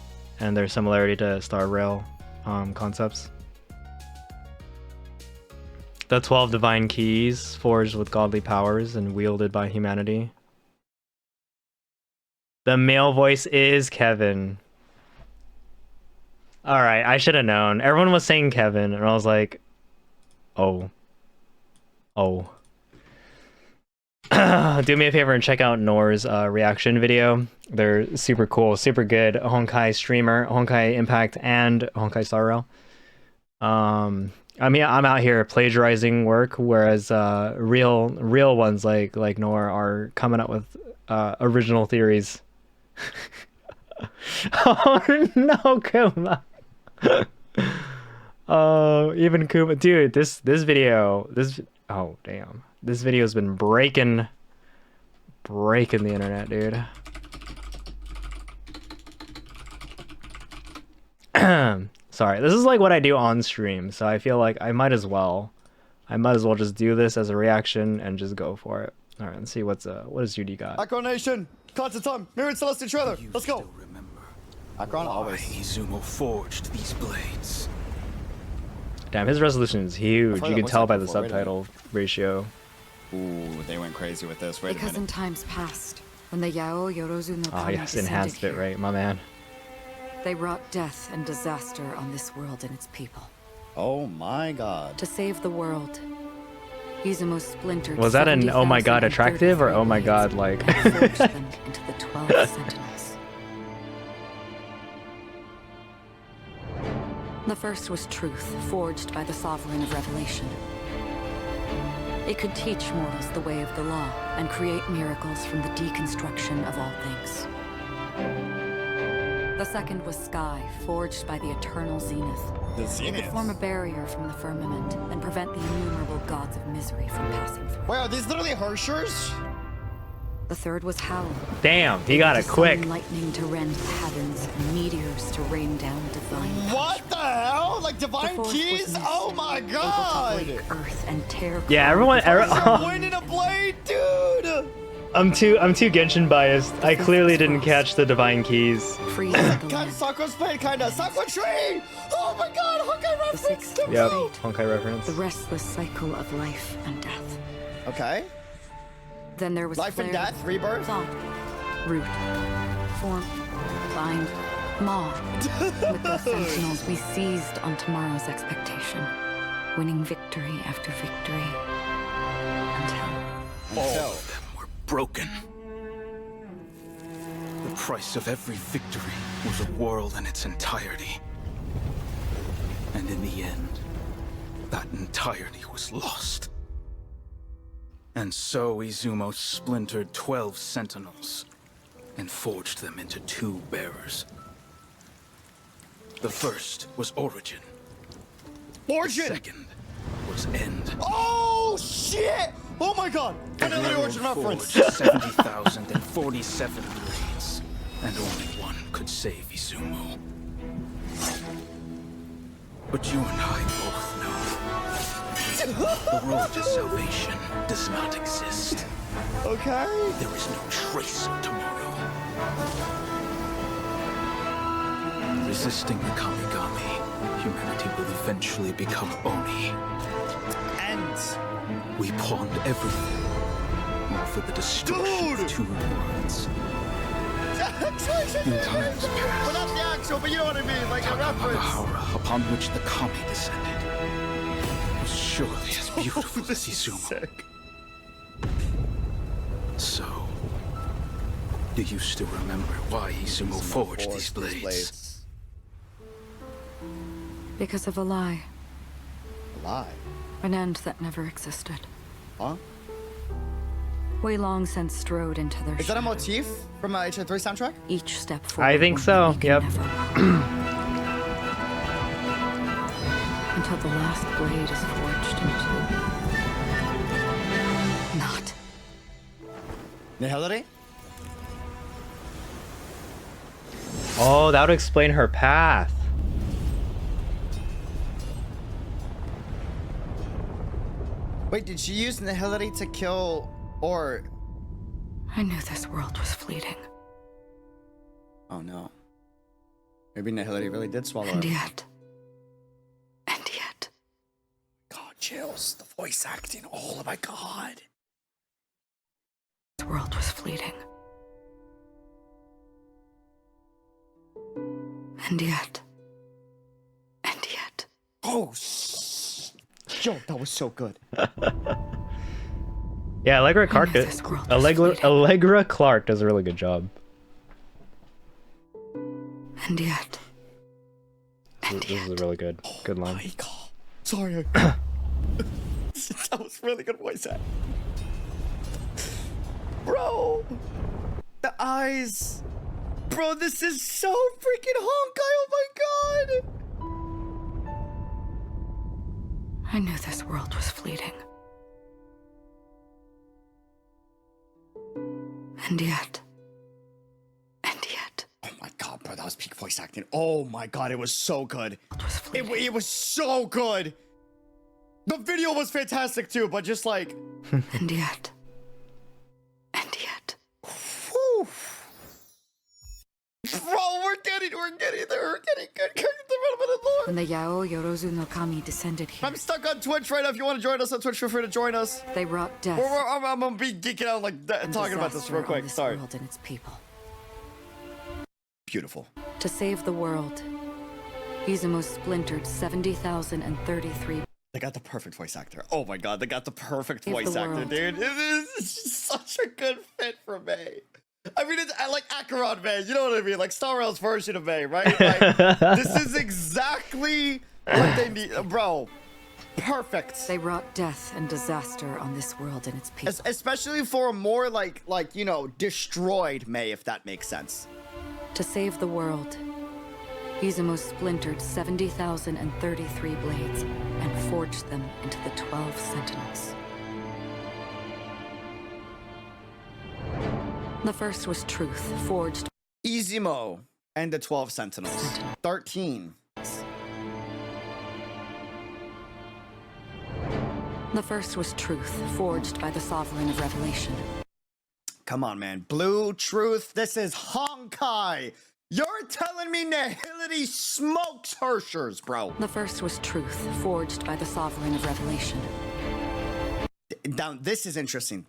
and their similarity to Star Rail concepts. The 12 divine keys, forged with godly powers and wielded by humanity. The male voice is Kevin. Alright, I should have known. Everyone was saying Kevin, and I was like, oh. Do me a favor and check out Nor's reaction video. They're super cool, super good. Honkai streamer, Honkai Impact, and Honkai Star Rail. I mean, I'm out here plagiarizing work, whereas real ones like Nor are coming up with original theories. Oh no, Kuma! Oh, even Kuma, dude. This video, oh damn, this video's been breaking the internet, dude. Sorry, this is like what I do on stream, so I feel like I might as well just do this as a reaction and just go for it. All right, let's see what does Judy got. Akron Nation, constant time, mirrored Celestial trailer. Let's go. Akron always. Izumo forged these blades. Damn, his resolution is huge. You can tell by the subtitle ratio. Ooh, they went crazy with this. Wait because in times past, when the Yao Yorozu no Kami yes, enhanced bit right, my man. They brought death and disaster on this world and its people. Oh my god. To save the world, Izumo splintered. Was that an oh my god attractive or oh my god like? And forged them into the 12 Sentinels. The first was truth, forged by the Sovereign of Revelation. It could teach mortals the way of the law and create miracles from the deconstruction of all things. The second was Sky, forged by the eternal Zenith. The It Zenith. could form a barrier from the firmament and prevent the innumerable gods of misery from passing through. Wait, are these literally Hershers? The third was Howl. Damn, he got it quick. Lightning to rend the heavens and meteors to rain down divine. What the hell? Like divine keys? Oh my god! Earth and tear. Yeah, everyone. Winning a blade, dude! I'm too Genshin biased. I clearly didn't catch the divine keys. Kind of Sakura's blade, kinda. Sakura tree! Oh my god, Honkai reference! Yep, Honkai reference. The restless cycle of life and death. Okay. Then there was Life and flare, death, rebirth? thought, root, form, bind, maw. With the sentinels, we seized on tomorrow's expectation, winning victory after victory until All of them were broken. The price of every victory was a world in its entirety. And in the end, that entirety was lost. And so Izumo splintered 12 sentinels and forged them into 2 bearers. The first was Origin. Origin! The second was End. Oh shit! Oh my god! Another Origin reference! 70,047 blades, and only one could save Izumo. But you and I both know the road to salvation does not exist. Okay. There is no trace of tomorrow. Resisting the Kamigami, humanity will eventually become Oni. And We pawned everything, all for the destruction of 2 worlds. In times but past, not the actual, but you know what I mean, like a reference. Takabahara, upon which the Kami descended, was surely as beautiful as Izumo. So, do you still remember why Izumo forged these blades? Because of a lie. Lie. An end that never existed. Huh? We long since strode into their Is that a shadow. motif from HSR 3 soundtrack? Each step forward. I think one so. we can Yep. never walk. Until the last blade is forged into. Not. Nihility? Oh, that would explain her path. Wait, did she use Nihility to kill or... I knew this world was fleeting. Oh no. Maybe Nihility really did swallow And her. yet. And yet. God, chills. The voice acting. Oh my god. This world was fleeting. And yet. And yet. Oh, yo, that was so good. Yeah, Allegra knew Clark this did. world was fleeting. Allegra Clark does a really good job. And yet. This is a really good line. My god. Sorry. That was really good voice act. Bro. The eyes. Bro, this is so freaking honkai. Oh my god. I knew this world was fleeting. And yet. And yet. Oh my god, bro, that was peak voice acting. Oh my god, it was so good. It was fleeting. It was so good. The video was fantastic too, but just like, And yet. And yet. whew. Bro, we're getting there. We're getting good character development and lore. When the Yao Yorozu no Kami descended here, I'm stuck on Twitch right now. If you want to join us on Twitch, feel free to join us. they wrought death. I'm gonna be geeking out like that, and talking about this disaster real on quick. this Sorry. world and its people. Beautiful. To save the world, Izumo splintered 70,033. They got the perfect voice actor. Oh my god, they got the perfect Save the voice actor, world. dude. It is such a good fit for May. I mean, I like Acheron May. You know what I mean? Like Star Rail's version of May, right? Like, this is exactly what they need, bro. Perfect. They wrought death and disaster on this world and its people. Especially for a more like you know, destroyed May, if that makes sense. To save the world, Izumo splintered 70,033 blades and forged them into the 12 sentinels. The first was truth, forged. Izumo and the 12 Sentinels. 13. The first was truth, forged by the Sovereign of Revelation. Come on, man. Blue Truth. This is Honkai. You're telling me Nihility smokes Hershers, bro. The first was truth, forged by the Sovereign of Revelation. Now, this is interesting.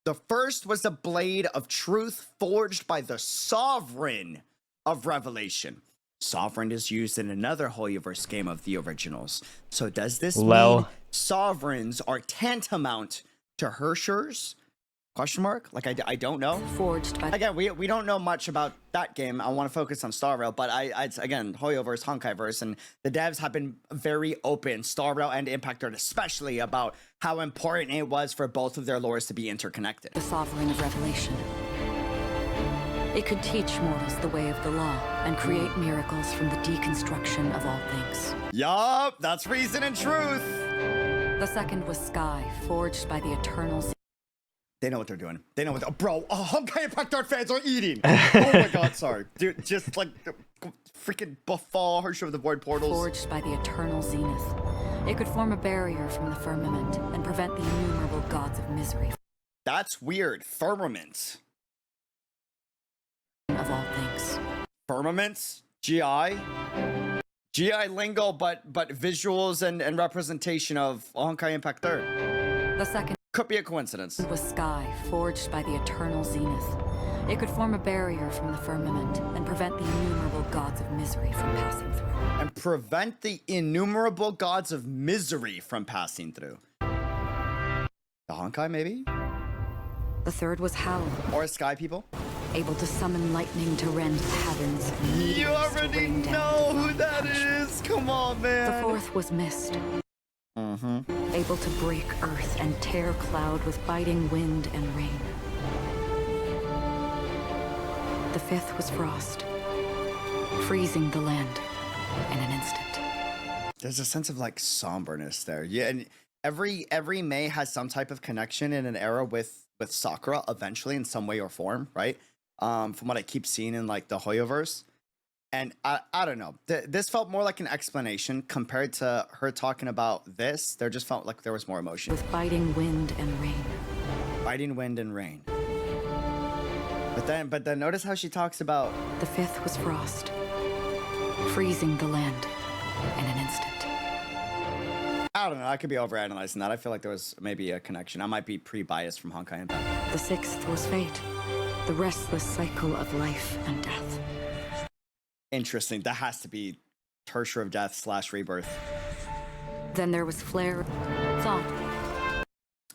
The first was the blade of truth forged by the Sovereign of Revelation. Sovereign is used in another Holyverse game of the originals. So does this mean sovereigns are tantamount to Hershers? Question mark? Like, I don't know. Forged by Again, we don't know much about that game. I want to focus on Star Rail, but it's again Hoyoverse, Honkaiverse, and the devs have been very open, Star Rail and Impact Earth especially, about how important it was for both of their lores to be interconnected. the Sovereign of Revelation. It could teach mortals the way of the law and create miracles from the deconstruction of all things. Yup, that's reason and truth. The second was Sky, forged by the Eternal. They know what they're doing. They know what. Bro, Honkai Impact Earth fans are eating. Oh my god, sorry, dude. Just like freaking Buffalo, Harsh of the Void portals. Forged by the Eternal Zenith. It could form a barrier from the firmament and prevent the innumerable gods of misery That's weird. Firmament. of all things. Firmaments. GI. GI lingo, but visuals and representation of Honkai Impact Earth. The second Could be a coincidence. was Sky, forged by the Eternal Zenith. It could form a barrier from the firmament and prevent the innumerable gods of misery from passing through. And prevent the innumerable gods of misery from passing through. The Honkai, maybe? The third was Howl, Or Sky people? able to summon lightning to rend the heavens and meteors You to already rain down know who divine that punishment. is. Come on, The man. fourth was Mist, Mm-hmm. able to break earth and tear cloud with biting wind and rain. The fifth was Frost, freezing the land in an instant. There's a sense of like somberness there. Yeah, and every May has some type of connection in an era with Sakura eventually in some way or form, right? From what I keep seeing in like the Hoyoverse. And I don't know. This felt more like an explanation compared to her talking about this. There just felt like there was more emotion. With biting wind and rain. Biting wind and rain. But then notice how she talks about The fifth was Frost, freezing the land in an instant. I don't know. I could be overanalyzing that. I feel like there was maybe a connection. I might be pre-biased from Honkai Impact. The sixth was Fate, the restless cycle of life and death. Interesting. That has to be Tertiary of Death / Rebirth. Then there was Flare, Thought.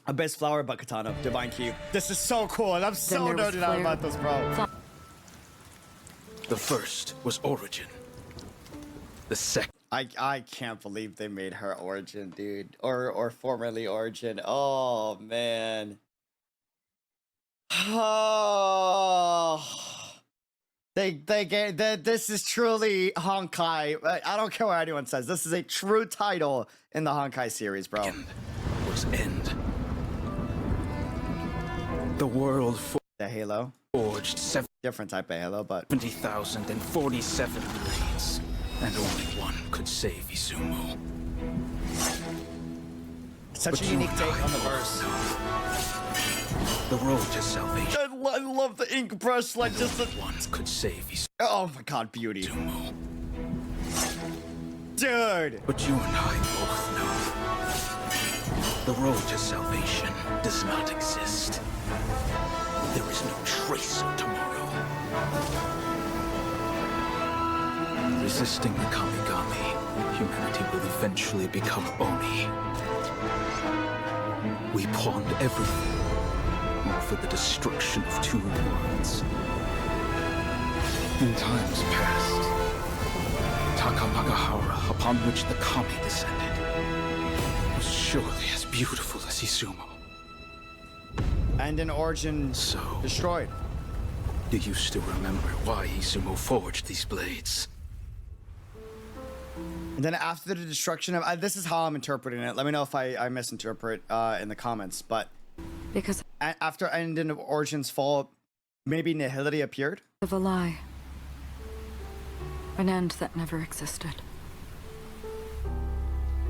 Abyss Flower, Bakatano, Divine Key. This is so cool, and I'm so there was nerded out Flare. about this, bro. The first was Origin. The second. I can't believe they made her Origin, dude. Or formerly Origin. Oh, man. Oh. This is truly Honkai. I don't care what anyone says. This is a true title in the Honkai series, bro. Was end. The world The Halo. forged Different type of Halo, but 70,047 blades, and only one could save Izumo. such But a you unique and take I on the both verse. know the road to salvation. I love the ink brush, like just the... Only one could save Izumo. Oh my god, beauty. Dude! But you and I both know the road to salvation does not exist. There is no trace of tomorrow. Resisting the Kamigami, humanity will eventually become Oni. We pawned everything, all for the destruction of two worlds. In times past, Takamagahara, upon which the Kami descended, was surely as beautiful as Izumo. And in Origin, So, destroyed. do you still remember why Izumo forged these blades? And then after the destruction of... this is how I'm interpreting it. Let me know if I misinterpret in the comments. But Because after ending of Origin's fall, maybe Nihility appeared? of a lie. An end that never existed.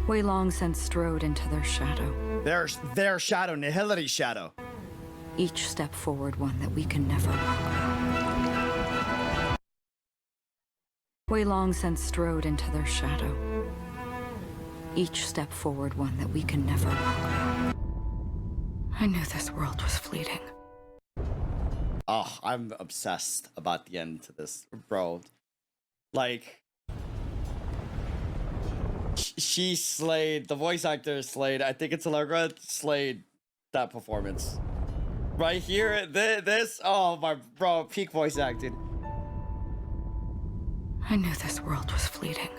We long since strode into their shadow. Their shadow, Nihility shadow. Each step forward one that we can never walk. We long since strode into their shadow. Each step forward one that we can never walk. I knew this world was fleeting. Oh, I'm obsessed about the end to this, bro. Like, she slayed, the voice actor slayed, I think it's Allegra, slayed that performance. Right here, this, oh my, bro, peak voice acting. I knew this world was fleeting.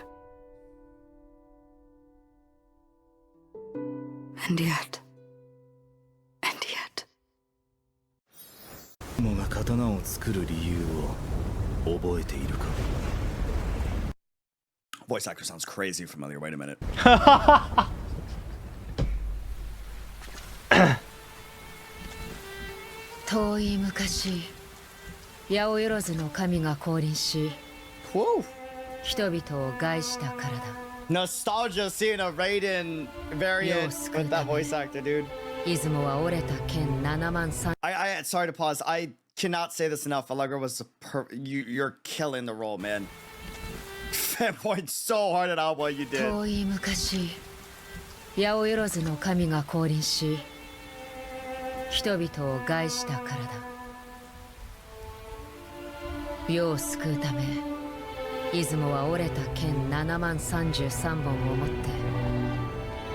And yet. もが刀を作る理由を覚えているか Voice actor sounds crazy familiar. Wait a minute. 遠い昔、八百万の神が降臨し、 Whoa. 人々を害したからだ。 Nostalgia seeing a Raiden variant with that voice actor, dude. 出雲は折れた剣7万3。Sorry to pause. I cannot say this enough. Allegra was you're killing the role, man. Fanboyed so hard at how well you did. 遠い昔、八百万の神が降臨し、人々を害したからだ。世を救うため、出雲は折れた剣7万33本を持っ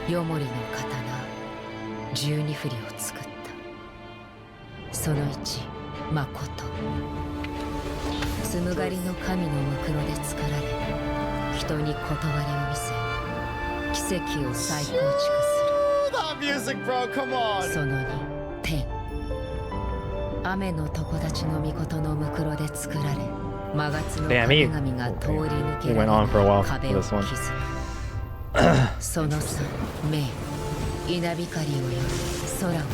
て、よもりの刀12振りを作った。その1、まこと。紡がりの神のむくろで作られ、人に断りを見せ、奇跡を再構築する。That music, bro, come on. その2、天。雨の常立ちの御事のむくろで作られ、魔月の神々が通り抜けられ壁を築く。その3、明。稲光をより空を裂き、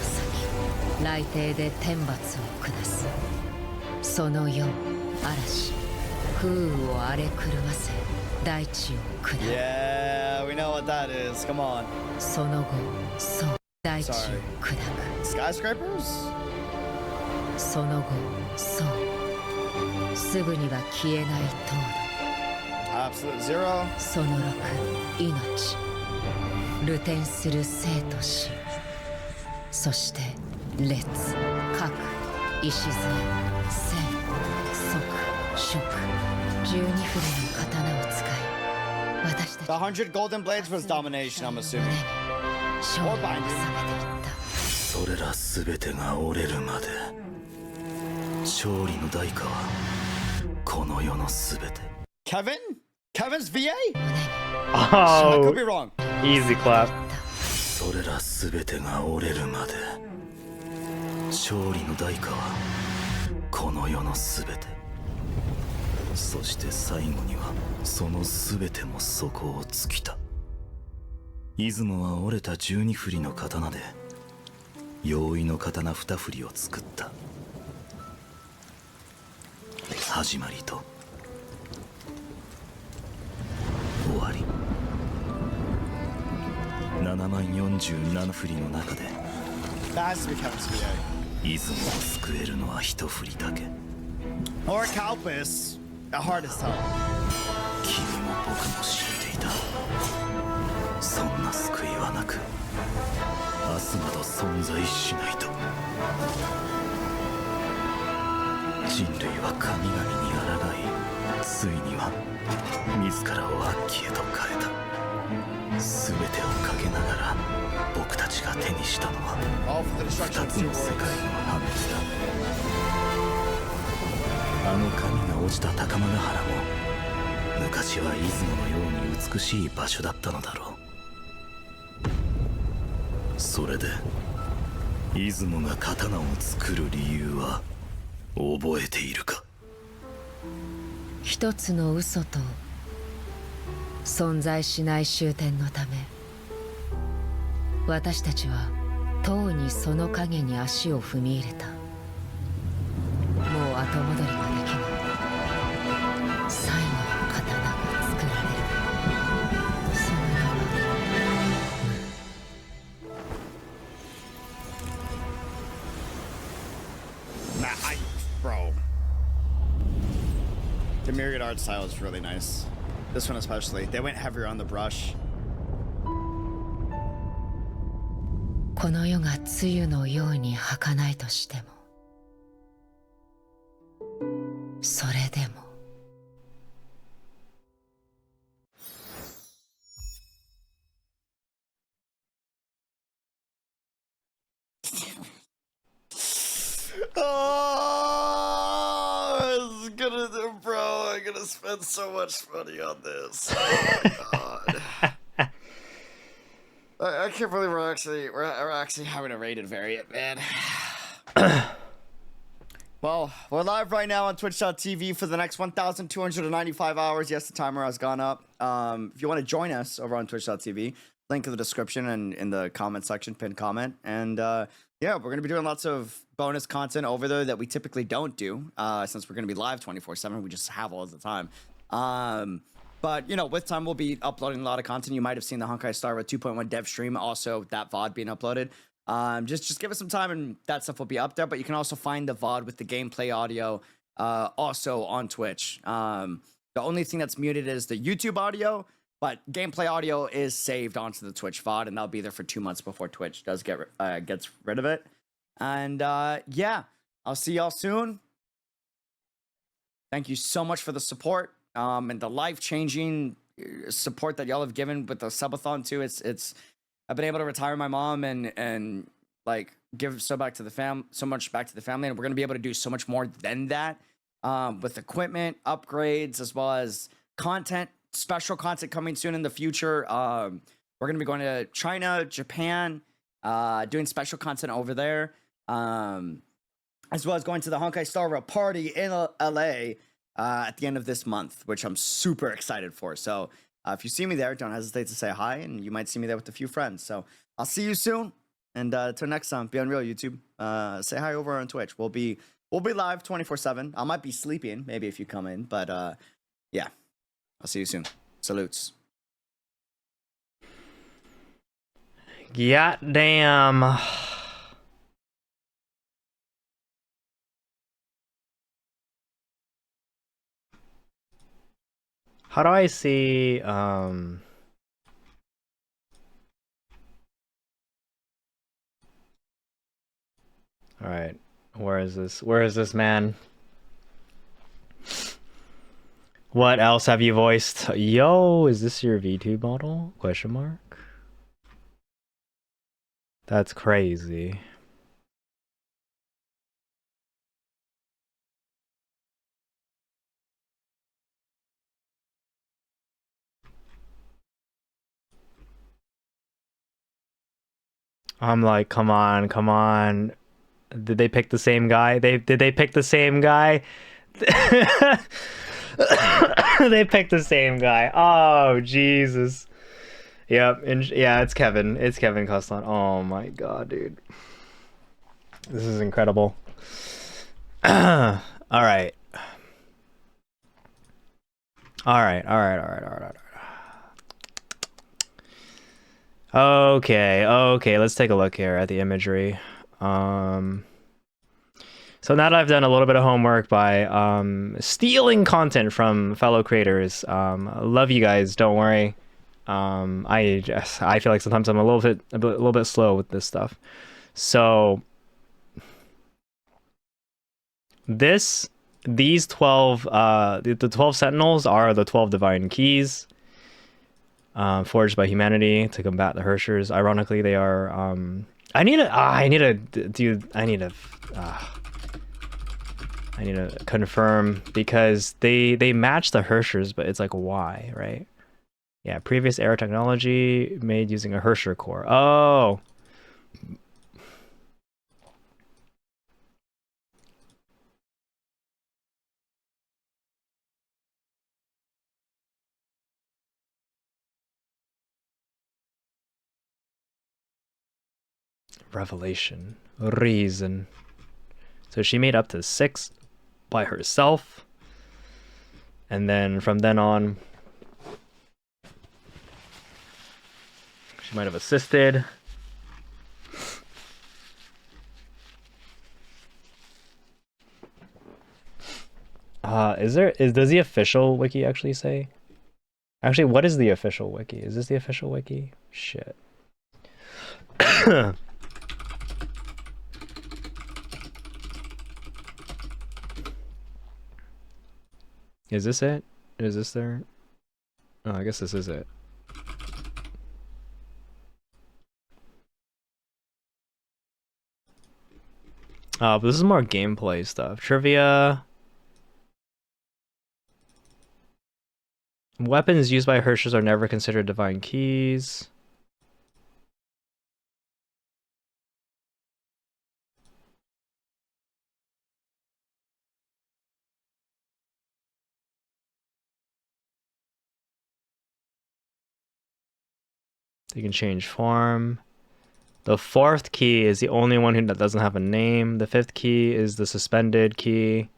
雷霆で天罰を下す。その4、嵐。風雨を荒れ狂わせ、大地を下る。Yeah, we know what that is. Come on. その後、そう、大地を砕く。Skyscrapers? その後、そう、すぐには消えない灯度。Absolute Zero. その6、命。流転する生と死。そして、烈、核、礎、戦、即、食、12振りの刀を使い、私たち The 100 golden blades was domination, I'm assuming. 勝利を収めていった。それら全てが折れるまで勝利の代価はこの世の全て Kevin? Kevin's VA? I Oh, could be wrong. easy clap. それら全てが折れるまで勝利の代価はこの世の全てそして最後にはその全ても底を尽きた出雲は折れた12振りの刀で容易の刀2振りを作った始まりと終わり7万47振りの中で That has to be Kevin's VA. 出雲を救えるのは1振りだけ Or Kalpas. Hard as hell. 君も僕も知っていたそんな救いはなく明日など存在しないと人類は神々に抗いついには自らを悪鬼へと変えた全てをかけながら僕たちが手にしたのは All for the 2 destruction of つ two の世界 worlds. の破滅だあの神が落ちた高間ヶ原も昔は出雲のように美しい場所だったのだろうそれで出雲が刀を作る理由は覚えているか一つの嘘と存在しない終点のため私たちはとうにその影に足を踏み入れたもう後戻りができない最後の刀が作られるその名はBro. The myriad art style is really nice. This one especially. They went heavier on the brush. この世が露のように儚いとしてもそれでも Oh, this is gonna do, bro. I'm gonna spend so much money on this. Oh my god. I can't believe we're actually having a rated variant, man. Well, we're live right now on twitch.tv for the next 1,295 hours. Yes, the timer has gone up. If you want to join us over on twitch.tv, link in the description and in the comment section, pinned comment. And yeah, we're going to be doing lots of bonus content over there that we typically don't do since we're going to be live 24/7. We just have all the time. But, you know, with time, we'll be uploading a lot of content. You might have seen the Honkai Star Rail 2.1 dev stream, also that VOD being uploaded. Just give us some time and that stuff will be up there. But you can also find the VOD with the gameplay audio also on Twitch. The only thing that's muted is the YouTube audio, but gameplay audio is saved onto the Twitch VOD, and that'll be there for 2 months before Twitch does gets rid of it. And yeah, I'll see y'all soon. Thank you so much for the support and the life-changing support that y'all have given with the subathon too. It's I've been able to retire my mom and like give so much back to the family, and we're gonna be able to do so much more than that with equipment upgrades as well as content, special content coming soon in the future. We're gonna be going to China, Japan, doing special content over there, as well as going to the Honkai Star Rail party in LA at the end of this month, which I'm super excited for. So if you see me there, don't hesitate to say hi, and you might see me there with a few friends. So I'll see you soon, and till next time, be on real YouTube. Say hi over on Twitch. We'll be live 24/7. I might be sleeping, maybe if you come in, but yeah, I'll see you soon. Salutes. Yeah, damn. How do I see, all right, where is this man? What else have you voiced? Yo, is this your VTube model? Question mark. That's crazy. I'm like, come on. Did they pick the same guy? Did they pick the same guy? They picked the same guy. Oh, Jesus. Yep, yeah, it's Kevin. It's Kevin Costlon. Oh my god, dude. This is incredible. All right. All right. Okay, let's take a look here at the imagery. So now that I've done a little bit of homework by stealing content from fellow creators, love you guys, don't worry. I feel like sometimes I'm a little bit slow with this stuff. So these 12 the 12 sentinels are the 12 divine keys forged by humanity to combat the Hershers. Ironically, they are I need to confirm because they match the Hershers, but it's like why, right? Yeah, previous era technology made using a Hersher core. Oh. Revelation. Reason. So she made up to 6 by herself. And then from then on, she might have assisted. Does the official wiki actually say? Actually, what is the official wiki? Is this the official wiki? Shit. Is this it? Is this there? Oh, I guess this is it. But this is more gameplay stuff. Trivia. Weapons used by Herschers are never considered divine keys. You can change form. The fourth key is the only one that doesn't have a name. The fifth key is the suspended key,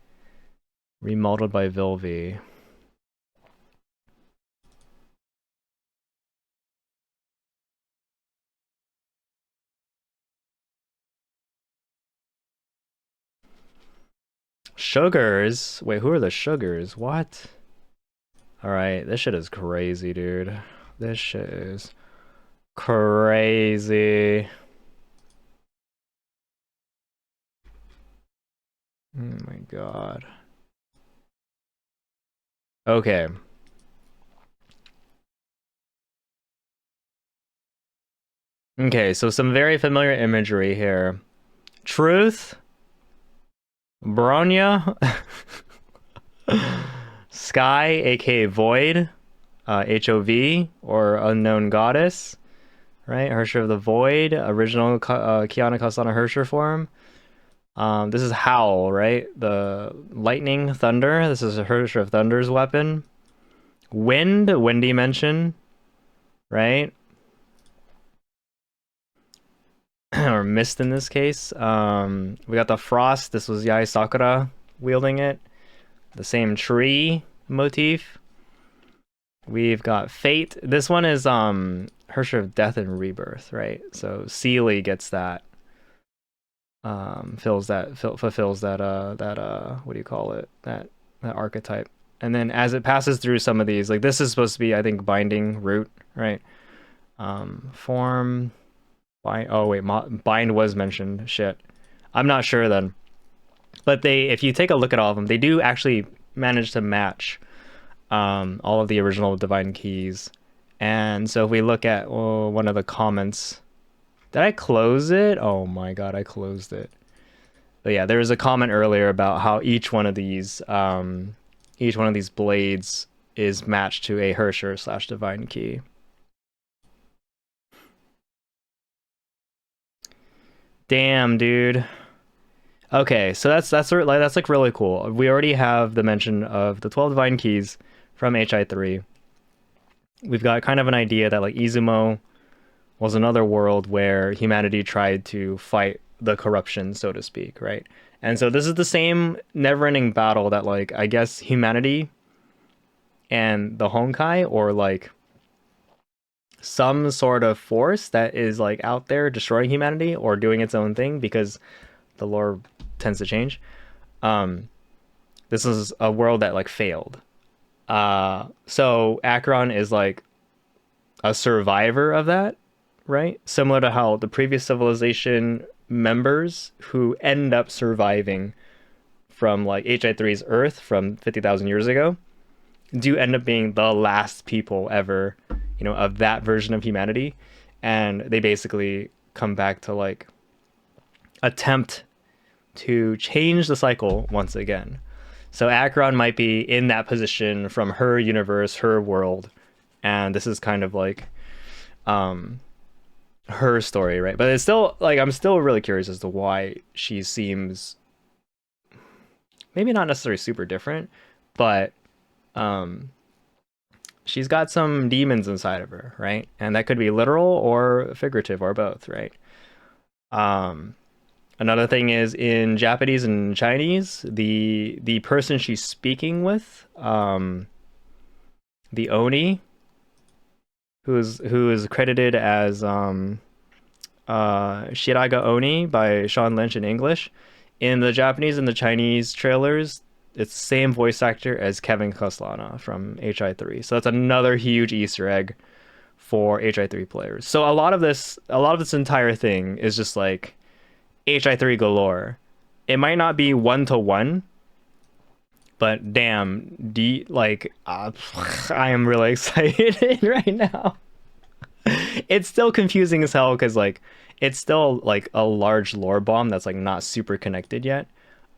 remodeled by Vilvi. Sugars? Wait, who are the sugars? What? Alright, this shit is crazy, dude. This shit is crazy. Oh my god. Okay. Okay, so some very familiar imagery here. Truth. Bronya. Sky, aka Void. HOV, or Unknown Goddess. Right? Hersher of the Void. Original Kiana Kasana Hersher form. This is Howl, right? The Lightning, Thunder. This is a Hersher of Thunder's weapon. Wind, Windy mention. Right? Or Mist in this case. We got the Frost. This was Yai Sakura wielding it. The same tree motif. We've got Fate. This one is Hersher of Death and Rebirth, right? So Sealy gets that. Fulfills that what do you call it? That archetype. And then as it passes through some of these, like this is supposed to be, I think, Binding Root, right? Form. Bind. Oh wait, Bind was mentioned. Shit, I'm not sure then. But if you take a look at all of them, they do actually manage to match all of the original divine keys. And so if we look at one of the comments, did I close it? Oh my god, I closed it. But yeah, there was a comment earlier about how each one of these blades is matched to a Hersher / divine key. Damn, dude. Okay, so that's like really cool. We already have the mention of the 12 divine keys from HI3. We've got kind of an idea that like Izumo was another world where humanity tried to fight the corruption, so to speak, right? And so this is the same never-ending battle that like I guess humanity and the Honkai, or like some sort of force that is like out there destroying humanity or doing its own thing, because the lore tends to change. This is a world that like failed. So Acheron is like a survivor of that, right? Similar to how the previous civilization members who end up surviving from like HI3's Earth from 50,000 years ago do end up being the last people ever, you know, of that version of humanity. And they basically come back to like attempt to change the cycle once again. So Acheron might be in that position from her universe, her world, and this is kind of like her story, right? But it's still like I'm still really curious as to why she seems maybe not necessarily super different, but she's got some demons inside of her, right? And that could be literal or figurative or both, right? Another thing is in Japanese and Chinese, the person she's speaking with, the Oni, who is credited as Shiraga Oni by Sean Lynch in English. In the Japanese and the Chinese trailers, it's the same voice actor as Kevin Koslana from HI3. So that's another huge Easter egg for HI3 players. So a lot of this entire thing is just like HI3 galore. It might not be 1-to-1, but damn, I am really excited right now. It's still confusing as hell because like it's still like a large lore bomb that's like not super connected yet.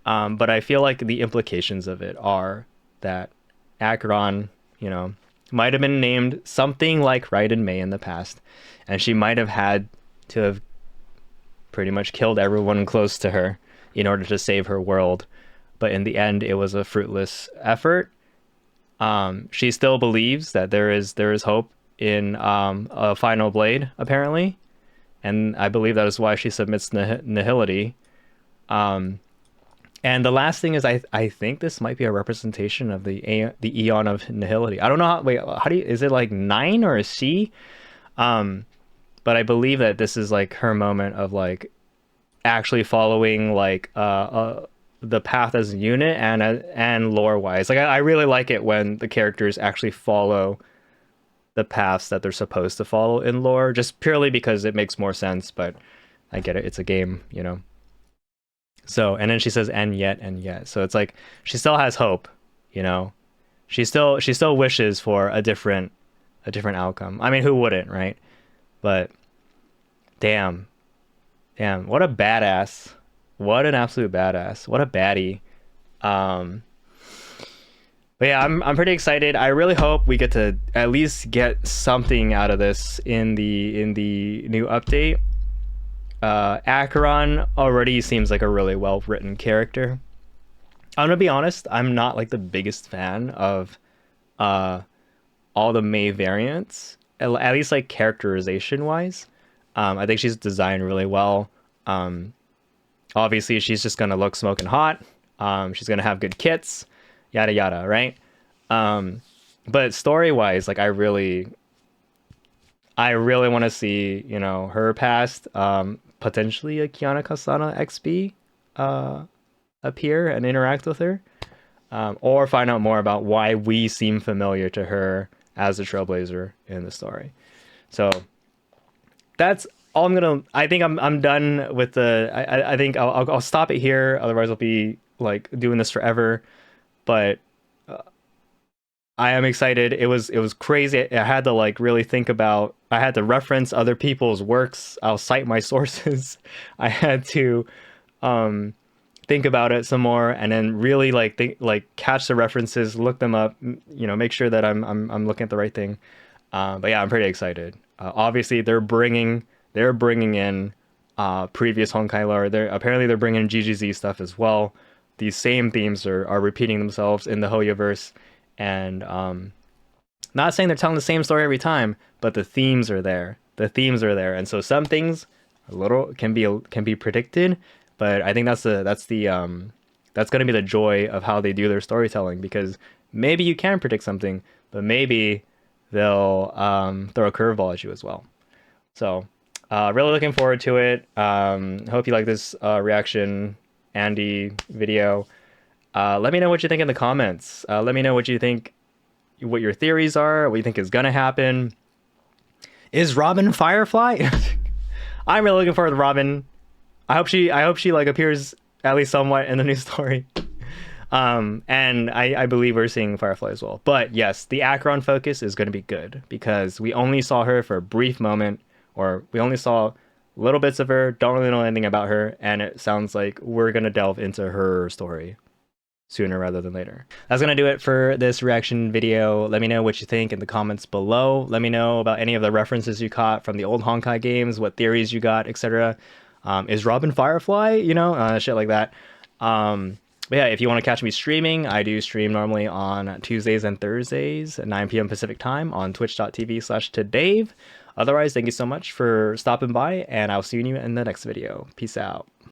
But I feel like the implications of it are that Acheron, you know, might have been named something like Raiden May in the past, and she might have had to have pretty much killed everyone close to her in order to save her world. But in the end, it was a fruitless effort. She still believes that there is hope in a final blade, apparently, and I believe that is why she submits nihility. And the last thing is, I think this might be a representation of the Eon of Nihility. I don't know how do you, is it like 9 or a C? But I believe that this is like her moment of like actually following like the path as a unit and lore wise. Like I really like it when the characters actually follow the paths that they're supposed to follow in lore, just purely because it makes more sense. But I get it, it's a game, you know. So, and then she says, and yet. So it's like she still has hope, you know. She still wishes for a different outcome. I mean, who wouldn't, right? But damn, what a badass. What an absolute badass. What a baddie. But yeah, I'm pretty excited. I really hope we get to at least get something out of this in the new update. Acheron already seems like a really well written character. I'm gonna be honest, I'm not like the biggest fan of all the Mei variants, at least like characterization wise. I think she's designed really well. Obviously she's just gonna look smoking hot. She's gonna have good kits, yada yada, right? But story wise, like I really want to see, you know, her past, potentially a Kiana Kasana XB appear and interact with her, or find out more about why we seem familiar to her as a trailblazer in the story. So that's all I think I'm done with the. I think I'll stop it here. Otherwise, I'll be like doing this forever. But I am excited. It was crazy. I had to like really think about. I had to reference other people's works. I'll cite my sources. I had to think about it some more, and then really like catch the references, look them up. You know, make sure that I'm looking at the right thing. But yeah, I'm pretty excited. Obviously, they're bringing in previous Honkai lore. They're bringing in GGZ stuff as well. These same themes are repeating themselves in the Hoyoverse. And not saying they're telling the same story every time, but the themes are there. And so some things a little can be predicted, but I think that's going to be the joy of how they do their storytelling, because maybe you can predict something, but maybe they'll throw a curveball at you as well. So really looking forward to it. Hope you like this reaction Andy video. Let me know what you think in the comments. Let me know what you think, what your theories are, what you think is gonna happen. Is Robin Firefly? I'm really looking forward to Robin. I hope she like appears at least somewhat in the new story. And I believe we're seeing Firefly as well. But yes, the Acheron focus is going to be good, because we only saw her for a brief moment, or we only saw little bits of her, don't really know anything about her, and it sounds like we're going to delve into her story sooner rather than later. That's gonna do it for this reaction video. Let me know what you think in the comments below. Let me know about any of the references you caught from the old Honkai games, what theories you got, etc. Is Robin Firefly? You know, shit like that. But yeah, if you want to catch me streaming, I do stream normally on Tuesdays and Thursdays at 9 p.m. Pacific time on twitch.tv/todave. Otherwise, thank you so much for stopping by, and I'll see you in the next video. Peace out.